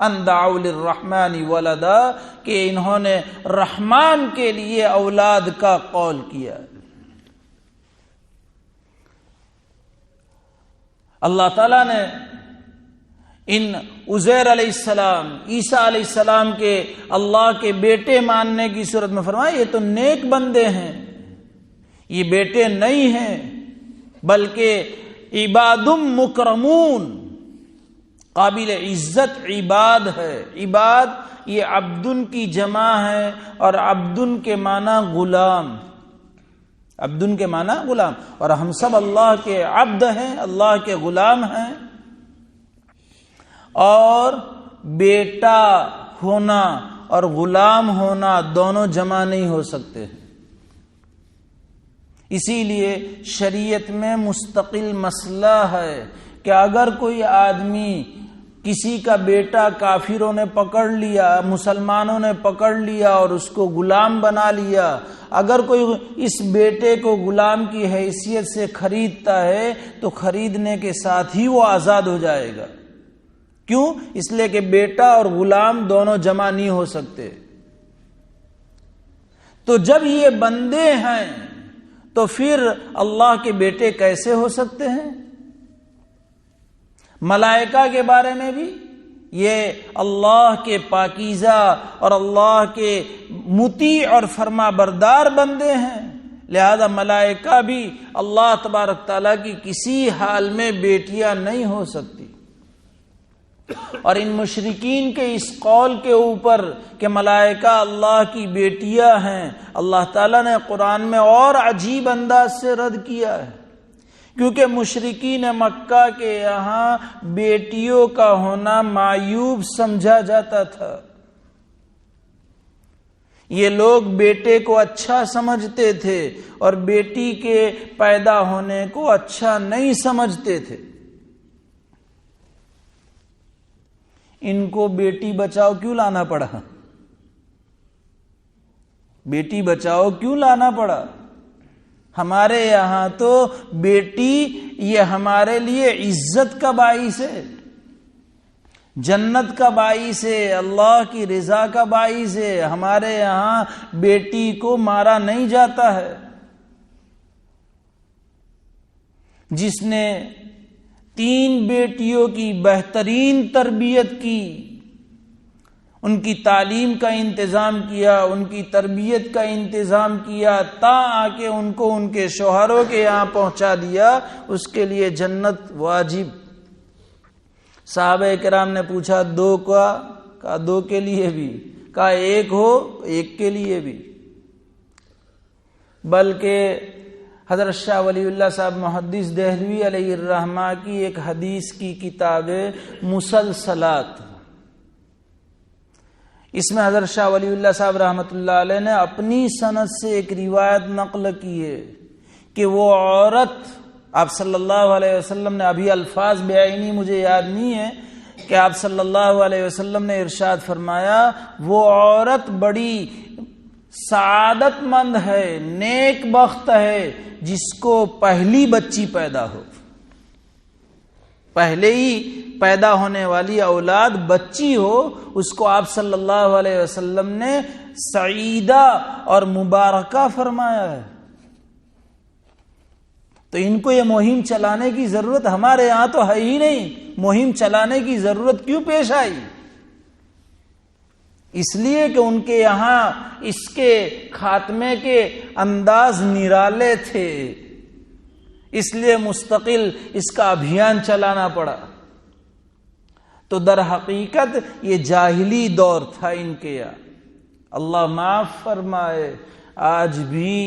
أَن دَعَوْا لِلرَّحْمَنِ وَلَدًا، کہ انہوں نے رحمان کے لیے اولاد کا قول کیا۔ اللہ تعالیٰ نے ان عزیر علیہ السلام، عیسیٰ علیہ السلام کے اللہ کے بیٹے ماننے کی صورت میں فرمایا یہ تو نیک بندے ہیں، یہ بیٹے نہیں ہیں بلکہ عباد مکرمون، قابل عزت عباد ہے۔ عباد یہ عبدن کی جمع ہے، اور عبدن کے معنی غلام، عبدن کے معنی غلام، اور ہم سب اللہ کے عبد ہیں، اللہ کے غلام ہیں۔ اور بیٹا ہونا اور غلام ہونا دونوں جمع نہیں ہو سکتے، اسی لیے شریعت میں مستقل مسئلہ ہے کہ اگر کوئی آدمی کسی کا بیٹا کافروں نے پکڑ لیا، مسلمانوں نے پکڑ لیا اور اس کو غلام بنا لیا، اگر کوئی اس بیٹے کو غلام کی حیثیت سے خریدتا ہے تو خریدنے کے ساتھ ہی وہ آزاد ہو جائے گا۔ کیوں؟ اس لیے کہ بیٹا اور غلام دونوں جمع نہیں ہو سکتے۔ تو جب یہ بندے ہیں تو پھر اللہ کے بیٹے کیسے ہو سکتے ہیں؟ ملائکہ کے بارے میں بھی یہ اللہ کے پاکیزہ اور اللہ کے مطیع اور فرما بردار بندے ہیں، لہذا ملائکہ بھی اللہ تبارک تعالیٰ کی کسی حال میں بیٹیاں نہیں ہو سکتی۔ اور ان مشرکین کے اس قول کے اوپر کہ ملائکہ اللہ کی بیٹیاں ہیں، اللہ تعالیٰ نے قرآن میں اور عجیب انداز سے رد کیا ہے، کیونکہ مشرکین مکہ کے یہاں بیٹیوں کا ہونا معیوب سمجھا جاتا تھا۔ یہ لوگ بیٹے کو اچھا سمجھتے تھے اور بیٹی کے پیدا ہونے کو اچھا نہیں سمجھتے تھے۔ ان کو بیٹی بچاؤ کیوں لانا پڑا؟ بیٹی بچاؤ کیوں لانا پڑا؟ ہمارے یہاں تو بیٹی یہ ہمارے لیے عزت کا باعث ہے، جنت کا باعث ہے، اللہ کی رضا کا باعث ہے۔ ہمارے یہاں بیٹی کو مارا نہیں جاتا ہے۔ جس نے 3 بیٹیوں کی بہترین تربیت کی، ان کی تعلیم کا انتظام کیا، ان کی تربیت کا انتظام کیا، تا آ کے ان کو ان کے شوہروں کے یہاں پہنچا دیا، اس کے لیے جنت واجب۔ صحابہ کرام نے پوچھا 2 کا؟ کہا 2 کے لیے بھی، کہا 1 ہو 1 کے لیے بھی۔ بلکہ حضرت شاہ ولی اللہ صاحب محدث دہلوی علیہ الرحمہ کی ایک حدیث کی کتاب ہے مسلسلات، اس میں حضرت شاہ ولی اللہ صاحب رحمۃ اللہ علیہ نے اپنی سند سے ایک روایت نقل کی ہے کہ وہ عورت، آپ صلی اللہ علیہ وسلم نے، ابھی الفاظ بعینی مجھے یاد نہیں ہے، کہ آپ صلی اللہ علیہ وسلم نے ارشاد فرمایا وہ عورت بڑی سعادت مند ہے، نیک بخت ہے جس کو پہلی بچی پیدا ہو، پہلے ہی پیدا ہونے والی اولاد بچی ہو، اس کو آپ صلی اللہ علیہ وسلم نے سعیدہ اور مبارکہ فرمایا ہے۔ تو ان کو یہ مہم چلانے کی ضرورت ہمارے یہاں تو ہے ہی نہیں، مہم چلانے کی ضرورت کیوں پیش آئی؟ اس لیے کہ ان کے یہاں اس کے خاتمے کے انداز نرالے تھے، اس لیے مستقل اس کا ابھیان چلانا پڑا۔ تو در حقیقت یہ جاہلی دور تھا ان کے یہاں۔ اللہ معاف فرمائے، آج بھی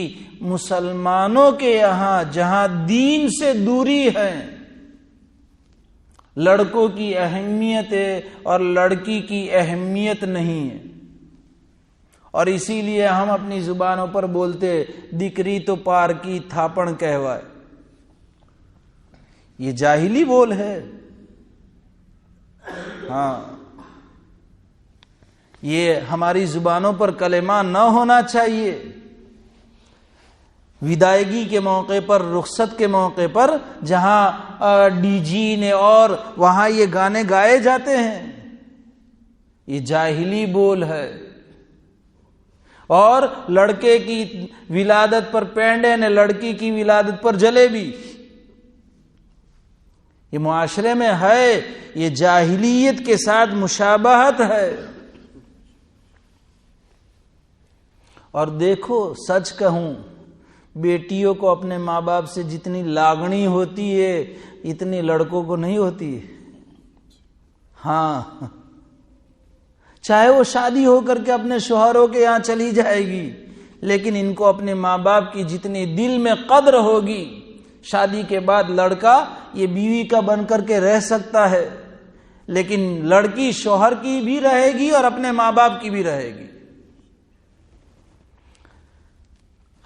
مسلمانوں کے یہاں جہاں دین سے دوری ہے، لڑکوں کی اہمیت ہے اور لڑکی کی اہمیت نہیں ہے، اور اسی لیے ہم اپنی زبانوں پر بولتے دکری تو پار کی تھاپن کہوائے۔ یہ جاہلی بول ہے، ہاں، یہ ہماری زبانوں پر کلمہ نہ ہونا چاہیے۔ ودائیگی کے موقع پر، رخصت کے موقع پر جہاں ڈی جی نے اور وہاں یہ گانے گائے جاتے ہیں، یہ جاہلی بول ہے۔ اور لڑکے کی ولادت پر پینڈے نے، لڑکی کی ولادت پر جلیبی، یہ معاشرے میں ہے، یہ جاہلیت کے ساتھ مشابہت ہے۔ اور دیکھو سچ کہوں، بیٹیوں کو اپنے ماں باپ سے جتنی لاگنی ہوتی ہے اتنی لڑکوں کو نہیں ہوتی ہے۔ ہاں، چاہے وہ شادی ہو کر کے اپنے شوہروں کے یہاں چلی جائے گی، لیکن ان کو اپنے ماں باپ کی جتنی دل میں قدر ہوگی، شادی کے بعد لڑکا یہ بیوی کا بن کر کے رہ سکتا ہے، لیکن لڑکی شوہر کی بھی رہے گی اور اپنے ماں باپ کی بھی رہے گی۔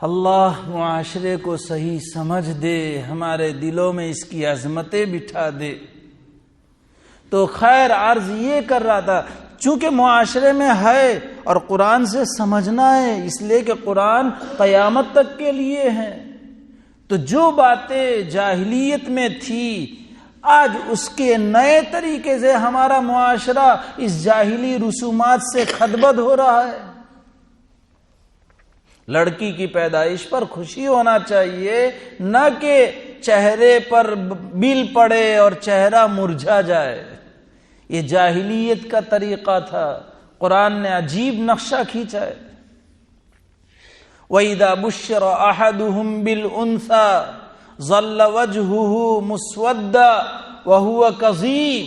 اللہ معاشرے کو صحیح سمجھ دے، ہمارے دلوں میں اس کی عظمتیں بٹھا دے۔ تو خیر عرض یہ کر رہا تھا، چونکہ معاشرے میں ہے اور قرآن سے سمجھنا ہے، اس لیے کہ قرآن قیامت تک کے لیے ہیں، تو جو باتیں جاہلیت میں تھی آج اس کے نئے طریقے سے ہمارا معاشرہ اس جاہلی رسومات سے خدبد ہو رہا ہے۔ لڑکی کی پیدائش پر خوشی ہونا چاہیے، نہ کہ چہرے پر بل پڑے اور چہرہ مرجھا جائے۔ یہ جاہلیت کا طریقہ تھا، قرآن نے عجیب نقشہ کھینچا ہے۔ وَإِذَا بُشِّرَ أَحَدُهُمْ بِالْأُنثَى ظَلَّ وَجْهُهُ مُسْوَدًّا وَهُوَ كَظِيمٌ۔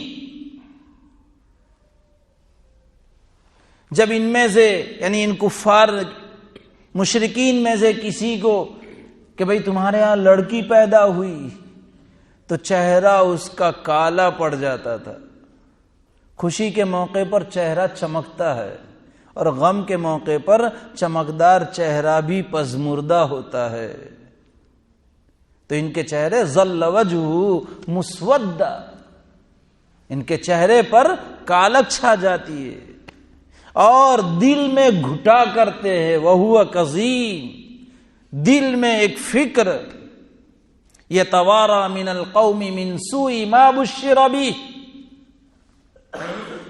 جب ان میں سے یعنی ان کفار مشرکین میں سے کسی کو کہ بھئی تمہارے ہاں لڑکی پیدا ہوئی تو چہرہ اس کا کالا پڑ جاتا تھا۔ خوشی کے موقع پر چہرہ چمکتا ہے اور غم کے موقع پر چمکدار چہرہ بھی پژمردہ ہوتا ہے، تو ان کے چہرے ظل وجہہ مسودہ، ان کے چہرے پر کالک چھا جاتی ہے اور دل میں گھٹا کرتے ہیں، وَهُوَ كَظِيمٌ، دل میں ایک فکر، يَتَوَارَى مِنَ الْقَوْمِ مِنْ سُوءِ مَا بُشِّرَ بِهِ،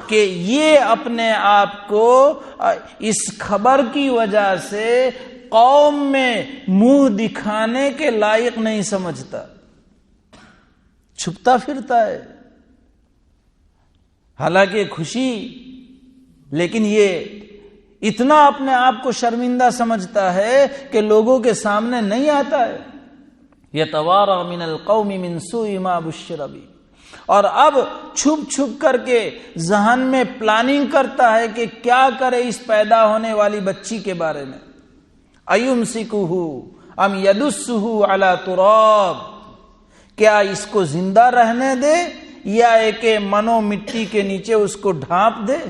کہ یہ اپنے آپ کو اس خبر کی وجہ سے قوم میں منہ دکھانے کے لائق نہیں سمجھتا، چھپتا پھرتا ہے، حالانکہ خوشی، لیکن یہ اتنا اپنے آپ کو شرمندہ سمجھتا ہے کہ لوگوں کے سامنے نہیں آتا ہے۔ يَتَوَارَى مِنَ الْقَوْمِ مِنْ سُوءِ مَا بُشِّرَ بِهِ، اور اب چھپ چھپ کر کے ذہن میں پلاننگ کرتا ہے کہ کیا کرے اس پیدا ہونے والی بچی کے بارے میں۔ أَيُمْسِكُهُ أَمْ يَدُسُّهُ عَلَى تُرَابٍ، کیا اس کو زندہ رہنے دے یا ایک منو مٹی کے نیچے اس کو ڈھانپ دے،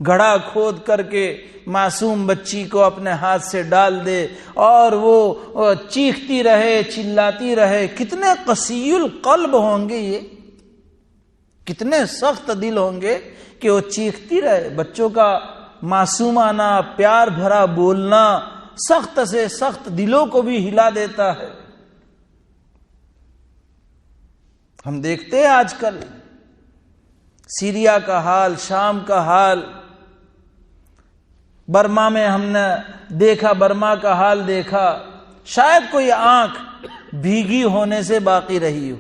گڑھا کھود کر کے معصوم بچی کو اپنے ہاتھ سے ڈال دے اور وہ چیختی رہے، چلاتی رہے۔ کتنے قسی القلب ہوں گے یہ، کتنے سخت دل ہوں گے کہ وہ چیختی رہے۔ بچوں کا معصومانہ پیار بھرا بولنا سخت سے سخت دلوں کو بھی ہلا دیتا ہے۔ ہم دیکھتے ہیں آج کل سیریا کا حال، شام کا حال، برما میں ہم نے دیکھا، برما کا حال دیکھا، شاید کوئی آنکھ بھیگی ہونے سے باقی رہی ہو،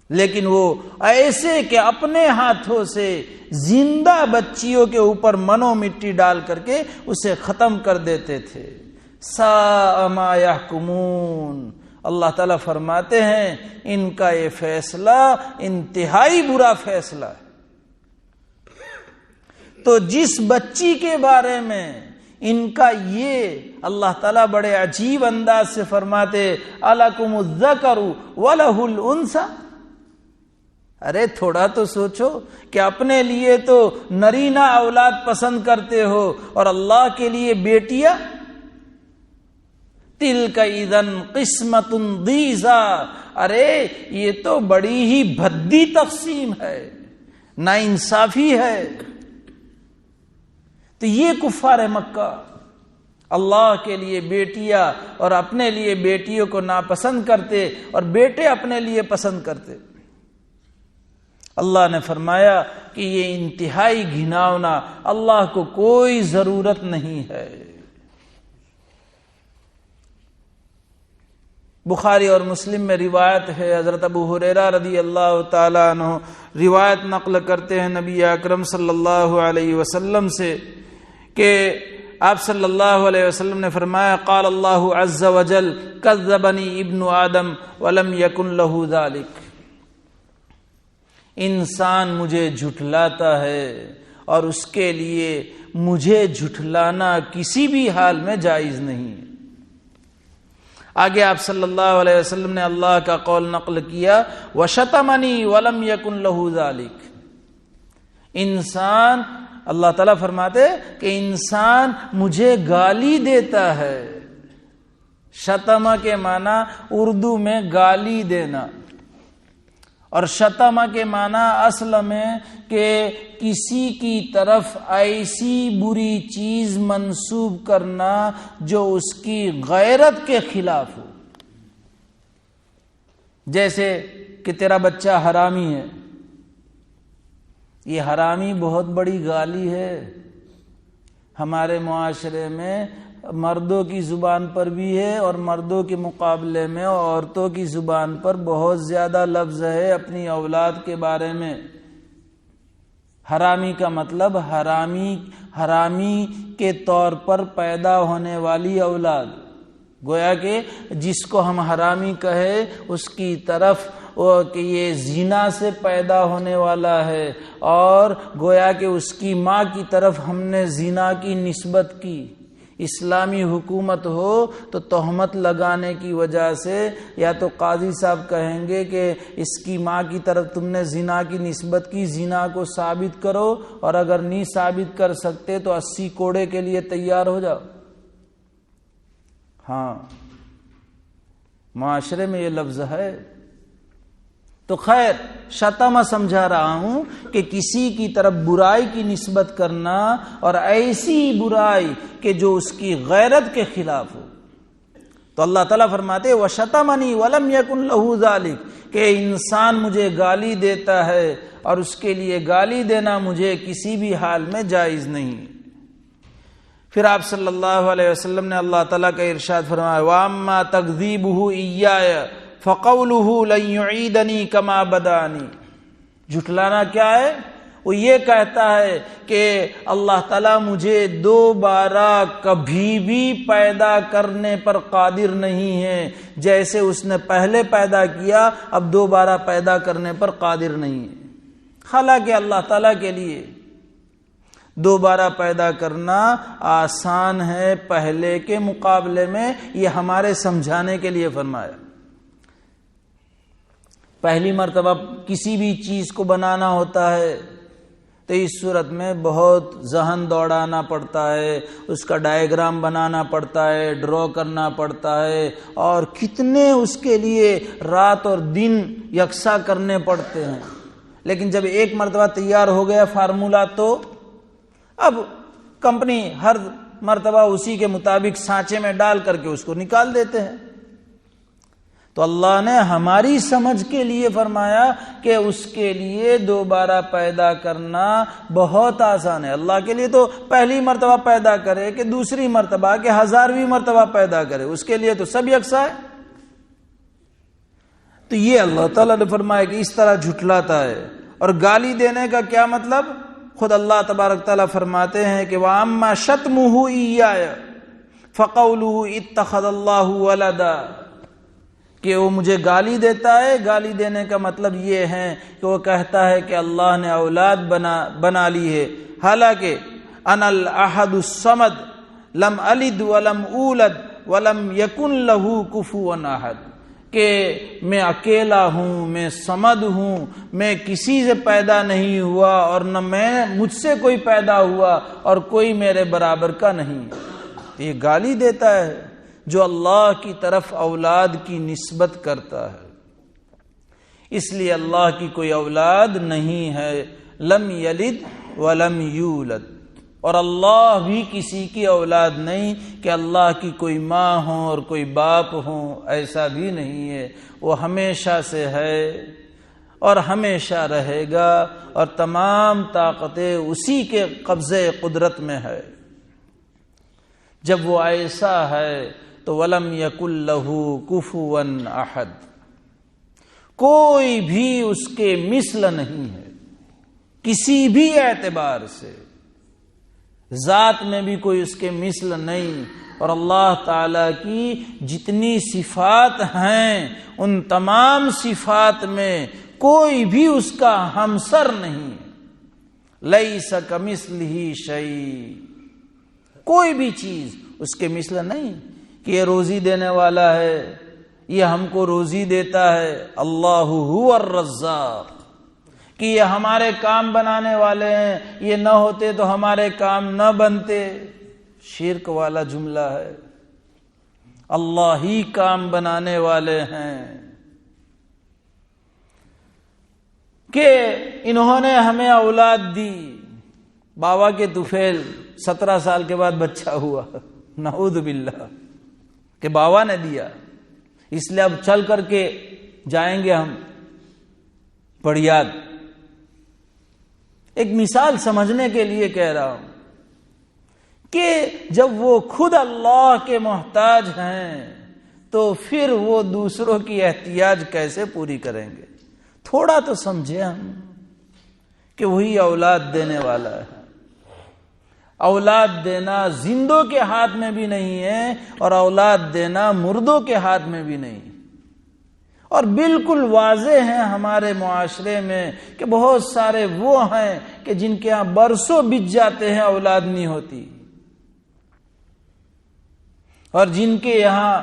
لیکن وہ ایسے کہ اپنے ہاتھوں سے زندہ بچیوں کے اوپر منو مٹی ڈال کر کے اسے ختم کر دیتے تھے۔ ساء ما یحکمون، اللہ تعالیٰ فرماتے ہیں ان کا یہ فیصلہ انتہائی برا فیصلہ ہے۔ تو جس بچی کے بارے میں ان کا یہ اللہ تعالیٰ بڑے عجیب انداز سے فرماتے الکم الذکر ولہ الانثی، ارے تھوڑا تو سوچو کہ اپنے لیے تو نرینہ اولاد پسند کرتے ہو اور اللہ کے لیے بیٹیاں۔ تلک اذن قسمۃ ضیزی، ارے یہ تو بڑی ہی بھدی تقسیم ہے، ناانصافی ہے۔ تو یہ کفار مکہ اللہ کے لیے بیٹیاں اور اپنے لیے بیٹیوں کو ناپسند کرتے اور بیٹے اپنے لیے پسند کرتے۔ اللہ نے فرمایا کہ یہ انتہائی گھناؤنا، اللہ کو کوئی ضرورت نہیں ہے۔ بخاری اور مسلم میں روایت ہے، حضرت ابو ہریرہ رضی اللہ تعالیٰ عنہ روایت نقل کرتے ہیں نبی اکرم صلی اللہ علیہ وسلم سے کہ آپ صلی اللہ علیہ وسلم نے فرمایا قال اللہ عز وجل کذبنی ابن آدم ولم یکن لہ ذلک، انسان مجھے جھٹلاتا ہے اور اس کے لیے مجھے جھٹلانا کسی بھی حال میں جائز نہیں۔ آگے آپ صلی اللہ علیہ وسلم نے اللہ کا قول نقل کیا وشتمنی ولم یکن لہ ذلک، انسان، اللہ تعالیٰ فرماتے کہ انسان مجھے گالی دیتا ہے۔ شتمہ کے معنی اردو میں گالی دینا، اور شتمہ کے معنی اصل میں کہ کسی کی طرف ایسی بری چیز منسوب کرنا جو اس کی غیرت کے خلاف ہو، جیسے کہ تیرا بچہ حرامی ہے، یہ حرامی بہت بڑی گالی ہے۔ ہمارے معاشرے میں مردوں کی زبان پر بھی ہے اور مردوں کے مقابلے میں عورتوں کی زبان پر بہت زیادہ لفظ ہے اپنی اولاد کے بارے میں۔ حرامی کا مطلب حرامی کے طور پر پیدا ہونے والی اولاد، گویا کہ جس کو ہم حرامی کہے اس کی طرف کہ یہ زنا سے پیدا ہونے والا ہے، اور گویا کہ اس کی ماں کی طرف ہم نے زنا کی نسبت کی۔ اسلامی حکومت ہو تو تہمت لگانے کی وجہ سے یا تو قاضی صاحب کہیں گے کہ اس کی ماں کی طرف تم نے زنا کی نسبت کی، زنا کو ثابت کرو، اور اگر نہیں ثابت کر سکتے تو 80 کوڑے کے لیے تیار ہو جاؤ۔ ہاں، معاشرے میں یہ لفظ ہے۔ تو خیر، شتمہ سمجھا رہا ہوں کہ کسی کی طرف برائی کی نسبت کرنا، اور ایسی برائی کہ جو اس کی غیرت کے خلاف ہو۔ تو اللہ تعالیٰ فرماتے وَشَتَمَنِي وَلَمْ يَكُنْ لَهُ ذَلِكَ، کہ انسان مجھے گالی دیتا ہے اور اس کے لیے گالی دینا مجھے کسی بھی حال میں جائز نہیں۔ پھر آپ صلی اللہ علیہ وسلم نے اللہ تعالیٰ کا ارشاد فرمایا وَأَمَّا تَكْذِيبُهُ إِيَّايَ فَقَوْلُهُ لَن يُعِيدَنِي كَمَا بَدَانِي، جھٹلانا کیا ہے؟ وہ یہ کہتا ہے کہ اللہ تعالیٰ مجھے دوبارہ کبھی بھی پیدا کرنے پر قادر نہیں ہے، جیسے اس نے پہلے پیدا کیا اب دوبارہ پیدا کرنے پر قادر نہیں ہے۔ حالانکہ اللہ تعالیٰ کے لیے دوبارہ پیدا کرنا آسان ہے پہلے کے مقابلے میں، یہ ہمارے سمجھانے کے لیے فرمایا۔ پہلی مرتبہ کسی بھی چیز کو بنانا ہوتا ہے تو اس صورت میں بہت ذہن دوڑانا پڑتا ہے، اس کا ڈائیگرام بنانا پڑتا ہے، ڈرا کرنا پڑتا ہے، اور کتنے اس کے لیے رات اور دن یکساں کرنے پڑتے ہیں۔ لیکن جب ایک مرتبہ تیار ہو گیا فارمولہ تو اب کمپنی ہر مرتبہ اسی کے مطابق سانچے میں ڈال کر کے اس کو نکال دیتے ہیں۔ تو اللہ نے ہماری سمجھ کے لیے فرمایا کہ اس کے لیے دوبارہ پیدا کرنا بہت آسان ہے۔ اللہ کے لیے تو پہلی مرتبہ پیدا کرے کہ دوسری مرتبہ کہ 1000ویں مرتبہ پیدا کرے، اس کے لیے تو سب یکساں ہے۔ تو یہ اللہ تعالیٰ نے فرمایا کہ اس طرح جھٹلاتا ہے۔ اور گالی دینے کا کیا مطلب؟ خود اللہ تبارک تعالیٰ فرماتے ہیں کہ وَأَمَّا شَتْمُهُ إِيَّايَ فَقَوْلُهُ اتَّخَذَ اللَّهُ وَلَدًا، کہ وہ مجھے گالی دیتا ہے۔ گالی دینے کا مطلب یہ ہے کہ وہ کہتا ہے کہ اللہ نے اولاد بنا لی ہے، حالانکہ انا الاحد الصمد لم الد ولم اولد ولم یکن لہ کفوا احد، کہ میں اکیلا ہوں، میں صمد ہوں، میں کسی سے پیدا نہیں ہوا اور نہ مجھ سے کوئی پیدا ہوا اور کوئی میرے برابر کا نہیں۔ یہ گالی دیتا ہے جو اللہ کی طرف اولاد کی نسبت کرتا ہے۔ اس لیے اللہ کی کوئی اولاد نہیں ہے، لم یلد ولم یولد، اور اللہ بھی کسی کی اولاد نہیں کہ اللہ کی کوئی ماں ہو اور کوئی باپ ہو، ایسا بھی نہیں ہے۔ وہ ہمیشہ سے ہے اور ہمیشہ رہے گا، اور تمام طاقتیں اسی کے قبضے قدرت میں ہے۔ جب وہ ایسا ہے تو وَلَمْ يَكُنْ لَهُ كُفُوًا أَحَدٌ، کوئی بھی اس کے مثل نہیں ہے کسی بھی اعتبار سے، ذات میں بھی کوئی اس کے مثل نہیں، اور اللہ تعالی کی جتنی صفات ہیں ان تمام صفات میں کوئی بھی اس کا ہمسر نہیں، لیس کمثلہ شیء، کوئی بھی چیز اس کے مثل نہیں کہ یہ روزی دینے والا ہے، یہ ہم کو روزی دیتا ہے، اللہ هو الرزاق، کہ یہ ہمارے کام بنانے والے ہیں، یہ نہ ہوتے تو ہمارے کام نہ بنتے، شرک والا جملہ ہے، اللہ ہی کام بنانے والے ہیں، کہ انہوں نے ہمیں اولاد دی، بابا کے طفیل 17 سال کے بعد بچہ ہوا، نعوذ باللہ، کہ بابا نے دیا، اس لیے اب چل کر کے جائیں گے ہم پڑیاد۔ ایک مثال سمجھنے کے لیے کہہ رہا ہوں کہ جب وہ خود اللہ کے محتاج ہیں تو پھر وہ دوسروں کی احتیاج کیسے پوری کریں گے؟ تھوڑا تو سمجھے ہم کہ وہی اولاد دینے والا ہے، اولاد دینا زندوں کے ہاتھ میں بھی نہیں ہے اور اولاد دینا مردوں کے ہاتھ میں بھی نہیں، اور بالکل واضح ہیں ہمارے معاشرے میں کہ بہت سارے وہ ہیں کہ جن کے ہاں برسوں بیت جاتے ہیں اولاد نہیں ہوتی، اور جن کے یہاں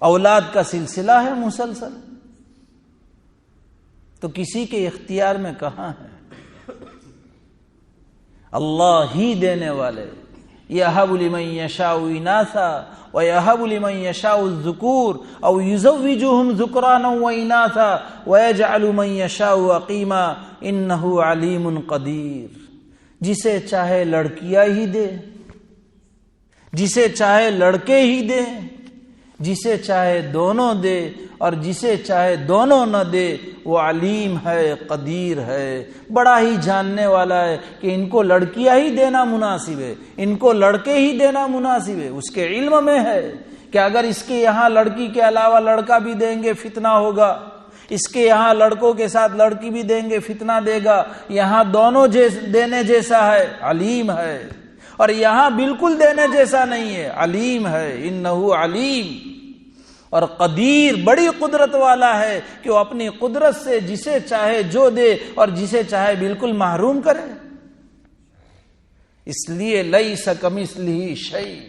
اولاد کا سلسلہ ہے مسلسل، تو کسی کے اختیار میں کہاں ہے؟ اللہ ہی دینے والے، یَهَبُ لِمَن یَشَاءُ إِنَاثًا وَيَهَبُ لِمَن یَشَاءُ الذُّكُورَ أَوْ يُزَوِّجُهُمْ ذُكْرَانًا وَإِنَاثًا وَيَجْعَلُ مَن یَشَاءُ عَقِیمًا إِنَّهُ عَلِیمٌ قَدِیرٌ، جسے چاہے لڑکیاں ہی دے، جسے چاہے لڑکے ہی دے، جسے چاہے دونوں دے، اور جسے چاہے دونوں نہ دے، وہ علیم ہے، قدیر ہے، بڑا ہی جاننے والا ہے کہ ان کو لڑکیاں ہی دینا مناسب ہے، ان کو لڑکے ہی دینا مناسب ہے، اس کے علم میں ہے کہ اگر اس کے یہاں لڑکی کے علاوہ لڑکا بھی دیں گے فتنہ ہوگا، اس کے یہاں لڑکوں کے ساتھ لڑکی بھی دیں گے فتنہ دے گا، یہاں دونوں دینے جیسا ہے، علیم ہے، اور یہاں بالکل دینے جیسا نہیں ہے، علیم ہے، انہو علیم، اور قدیر، بڑی قدرت والا ہے کہ وہ اپنی قدرت سے جسے چاہے جو دے اور جسے چاہے بالکل محروم کرے، اس لیے لیس کمثلہ شیء،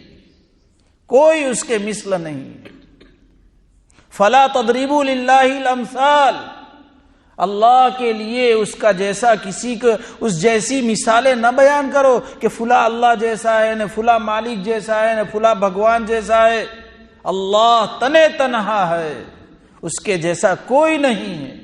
کوئی اس کے مثل نہیں، فلا تضربوا للہ الامثال، اللہ کے لیے اس کا جیسا کسی کو اس جیسی مثالیں نہ بیان کرو کہ فلاں اللہ جیسا ہے، نہ فلاں مالک جیسا ہے، نہ فلاں بھگوان جیسا ہے، اللہ تنے تنہا ہے، اس کے جیسا کوئی نہیں ہے،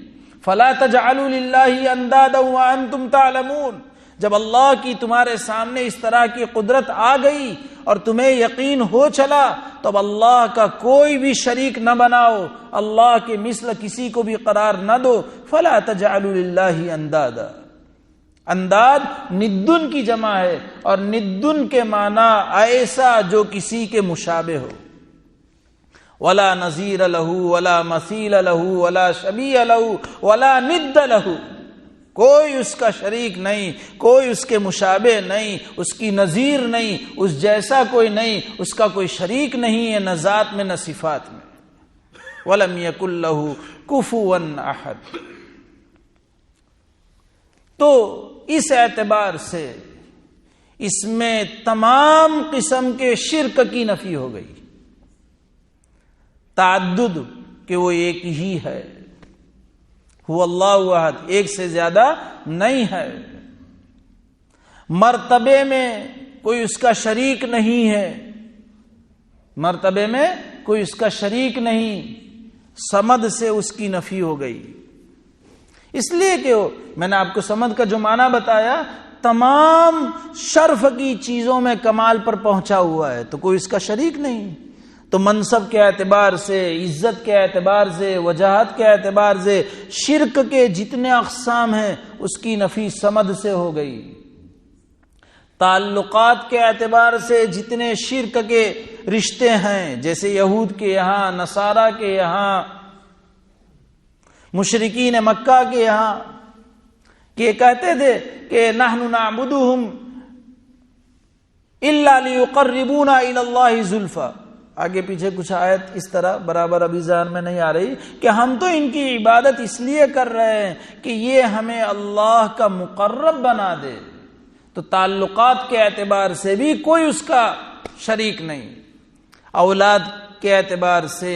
فلا تجعلوا للہ اندادا وانتم تعلمون، جب اللہ کی تمہارے سامنے اس طرح کی قدرت آ گئی اور تمہیں یقین ہو چلا تو اب اللہ کا کوئی بھی شریک نہ بناؤ، اللہ کے مثل کسی کو بھی قرار نہ دو، فلا تجعلوا للہ اندادا، انداد ندن کی جمع ہے، اور ندن کے معنی ایسا جو کسی کے مشابہ ہو، ولا نظیر لہ ولا مثیل لہ ولا شبیہ لہ ولا ند لہ، کوئی اس کا شریک نہیں، کوئی اس کے مشابہ نہیں، اس کی نظیر نہیں، اس جیسا کوئی نہیں، اس کا کوئی شریک نہیں ہے، نہ ذات میں نہ صفات میں، وَلَمْ يَكُنْ لَهُ كُفُوًا أَحَدٌ۔ تو اس اعتبار سے اس میں تمام قسم کے شرک کی نفی ہو گئی، تعدد کہ وہ ایک ہی ہے، هو اللہ احد، ایک سے زیادہ نہیں ہے، مرتبے میں کوئی اس کا شریک نہیں ہے، مرتبے میں کوئی اس کا شریک نہیں، صمد سے اس کی نفی ہو گئی، اس لیے کہ میں نے آپ کو صمد کا جو معنی بتایا تمام شرف کی چیزوں میں کمال پر پہنچا ہوا ہے، تو کوئی اس کا شریک نہیں، تو منصب کے اعتبار سے، عزت کے اعتبار سے، وجاہت کے اعتبار سے شرک کے جتنے اقسام ہیں اس کی نفی صمد سے ہو گئی، تعلقات کے اعتبار سے جتنے شرک کے رشتے ہیں، جیسے یہود کے یہاں، نصارہ کے یہاں، مشرکین مکہ کے یہاں، کہ کہتے تھے کہ نحن نعبدہم الا لیقربونا الی اللہ زلفی، آگے پیچھے کچھ آیت اس طرح برابر ابھی ذہن میں نہیں آ رہی، کہ ہم تو ان کی عبادت اس لیے کر رہے ہیں کہ یہ ہمیں اللہ کا مقرب بنا دے۔ تو تعلقات کے اعتبار سے بھی کوئی اس کا شریک نہیں، اولاد کے اعتبار سے،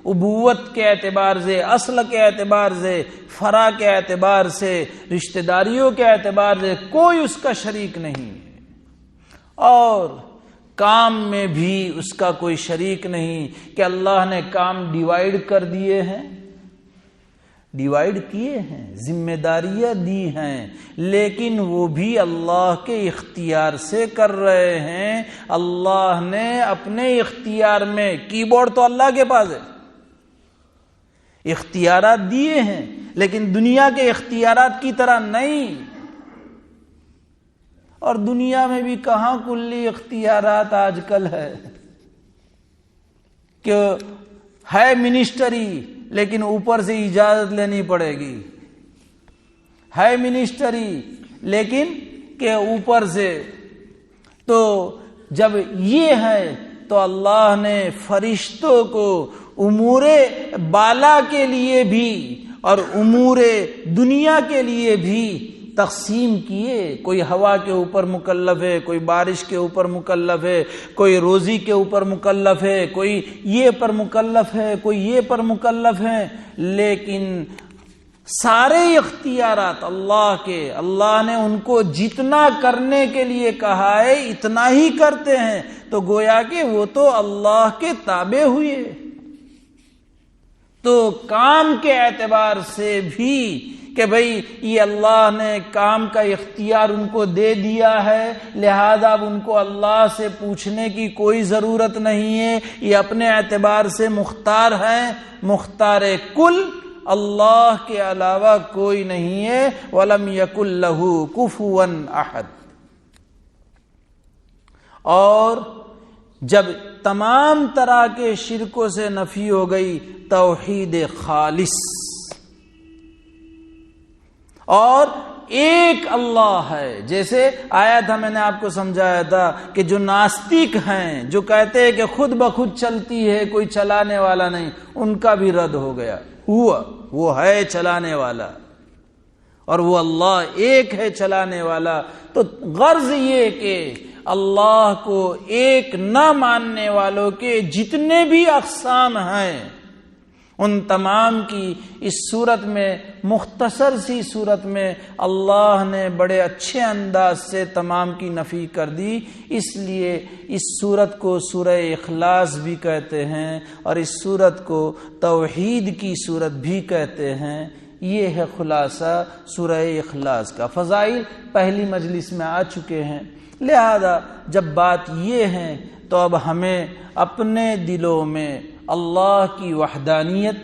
ابوت کے اعتبار سے، اصل کے اعتبار سے، فرع کے اعتبار سے، رشتہ داریوں کے اعتبار سے کوئی اس کا شریک نہیں ہے، اور کام میں بھی اس کا کوئی شریک نہیں کہ اللہ نے کام ڈیوائیڈ کر دیے ہیں، ڈیوائیڈ کیے ہیں، ذمہ داریاں دی ہیں، لیکن وہ بھی اللہ کے اختیار سے کر رہے ہیں۔ اللہ نے اپنے اختیار میں، کی بورڈ تو اللہ کے پاس ہے، اختیارات دیے ہیں، لیکن دنیا کے اختیارات کی طرح نہیں، اور دنیا میں بھی کہاں کلی اختیارات آج کل ہے، کہ ہے منسٹری لیکن اوپر سے اجازت لینی پڑے گی، ہے منسٹری لیکن کہ اوپر سے، تو جب یہ ہے تو اللہ نے فرشتوں کو امور بالا کے لیے بھی اور امور دنیا کے لیے بھی تقسیم کیے۔ کوئی ہوا کے اوپر مکلف ہے، کوئی بارش کے اوپر مکلف ہے، کوئی روزی کے اوپر مکلف ہے، کوئی یہ پر مکلف ہے، کوئی یہ پر مکلف ہے، لیکن سارے اختیارات اللہ کے، اللہ نے ان کو جتنا کرنے کے لیے کہا ہے اتنا ہی کرتے ہیں، تو گویا کہ وہ تو اللہ کے تابع ہوئے۔ تو کام کے اعتبار سے بھی کہ بھئی یہ اللہ نے کام کا اختیار ان کو دے دیا ہے، لہذا اب ان کو اللہ سے پوچھنے کی کوئی ضرورت نہیں ہے، یہ اپنے اعتبار سے مختار ہیں، مختار کل اللہ کے علاوہ کوئی نہیں ہے۔ وَلَمْ يَكُنْ لَهُ كُفُوًا أَحَدٌ۔ اور جب تمام طرح کے شرکوں سے نفی ہو گئی، توحید خالص، اور ایک اللہ ہے۔ جیسے آیا تھا، میں نے آپ کو سمجھایا تھا کہ جو ناستک ہیں، جو کہتے ہیں کہ خود بخود چلتی ہے، کوئی چلانے والا نہیں، ان کا بھی رد ہو گیا، وہ ہے چلانے والا، اور وہ اللہ ایک ہے چلانے والا۔ تو غرض یہ کہ اللہ کو ایک نہ ماننے والوں کے جتنے بھی اقسام ہیں، ان تمام کی اس صورت میں، مختصر سی صورت میں، اللہ نے بڑے اچھے انداز سے تمام کی نفی کر دی۔ اس لیے اس صورت کو سورہ اخلاص بھی کہتے ہیں، اور اس صورت کو توحید کی صورت بھی کہتے ہیں۔ یہ ہے خلاصہ سورہ اخلاص کا۔ فضائل پہلی مجلس میں آ چکے ہیں، لہذا جب بات یہ ہے تو اب ہمیں اپنے دلوں میں اللہ کی وحدانیت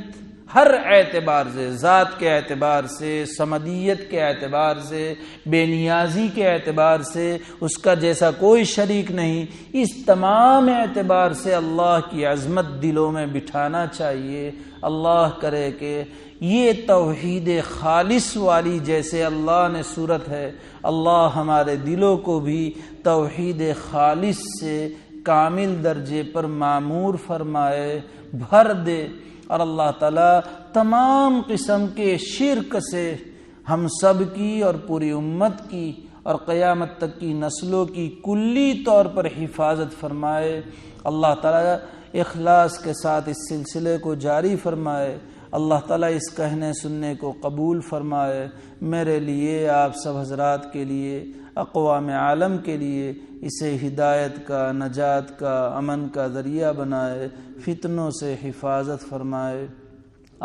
ہر اعتبار سے، ذات کے اعتبار سے، صمدیت کے اعتبار سے، بے نیازی کے اعتبار سے، اس کا جیسا کوئی شریک نہیں، اس تمام اعتبار سے اللہ کی عظمت دلوں میں بٹھانا چاہیے۔ اللہ کرے کہ یہ توحید خالص والی جیسے اللہ نے صورت ہے، اللہ ہمارے دلوں کو بھی توحید خالص سے کامل درجے پر معمور فرمائے، بھر دے، اور اللہ تعالیٰ تمام قسم کے شرک سے ہم سب کی اور پوری امت کی اور قیامت تک کی نسلوں کی کلی طور پر حفاظت فرمائے۔ اللہ تعالیٰ اخلاص کے ساتھ اس سلسلے کو جاری فرمائے۔ اللہ تعالیٰ اس کہنے سننے کو قبول فرمائے۔ میرے لیے، آپ سب حضرات کے لیے، اقوام عالم کے لیے اسے ہدایت کا، نجات کا، امن کا ذریعہ بنائے، فتنوں سے حفاظت فرمائے،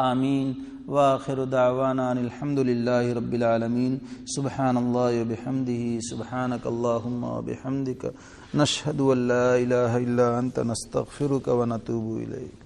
آمین۔ وآخر دعوانا ان الحمد للہ رب العالمین۔ سبحان اللہ وبحمدہ، سبحانک اللہم وبحمدک، نشہد ان لا الہ الا انت، نستغفرک ونتوب الیک۔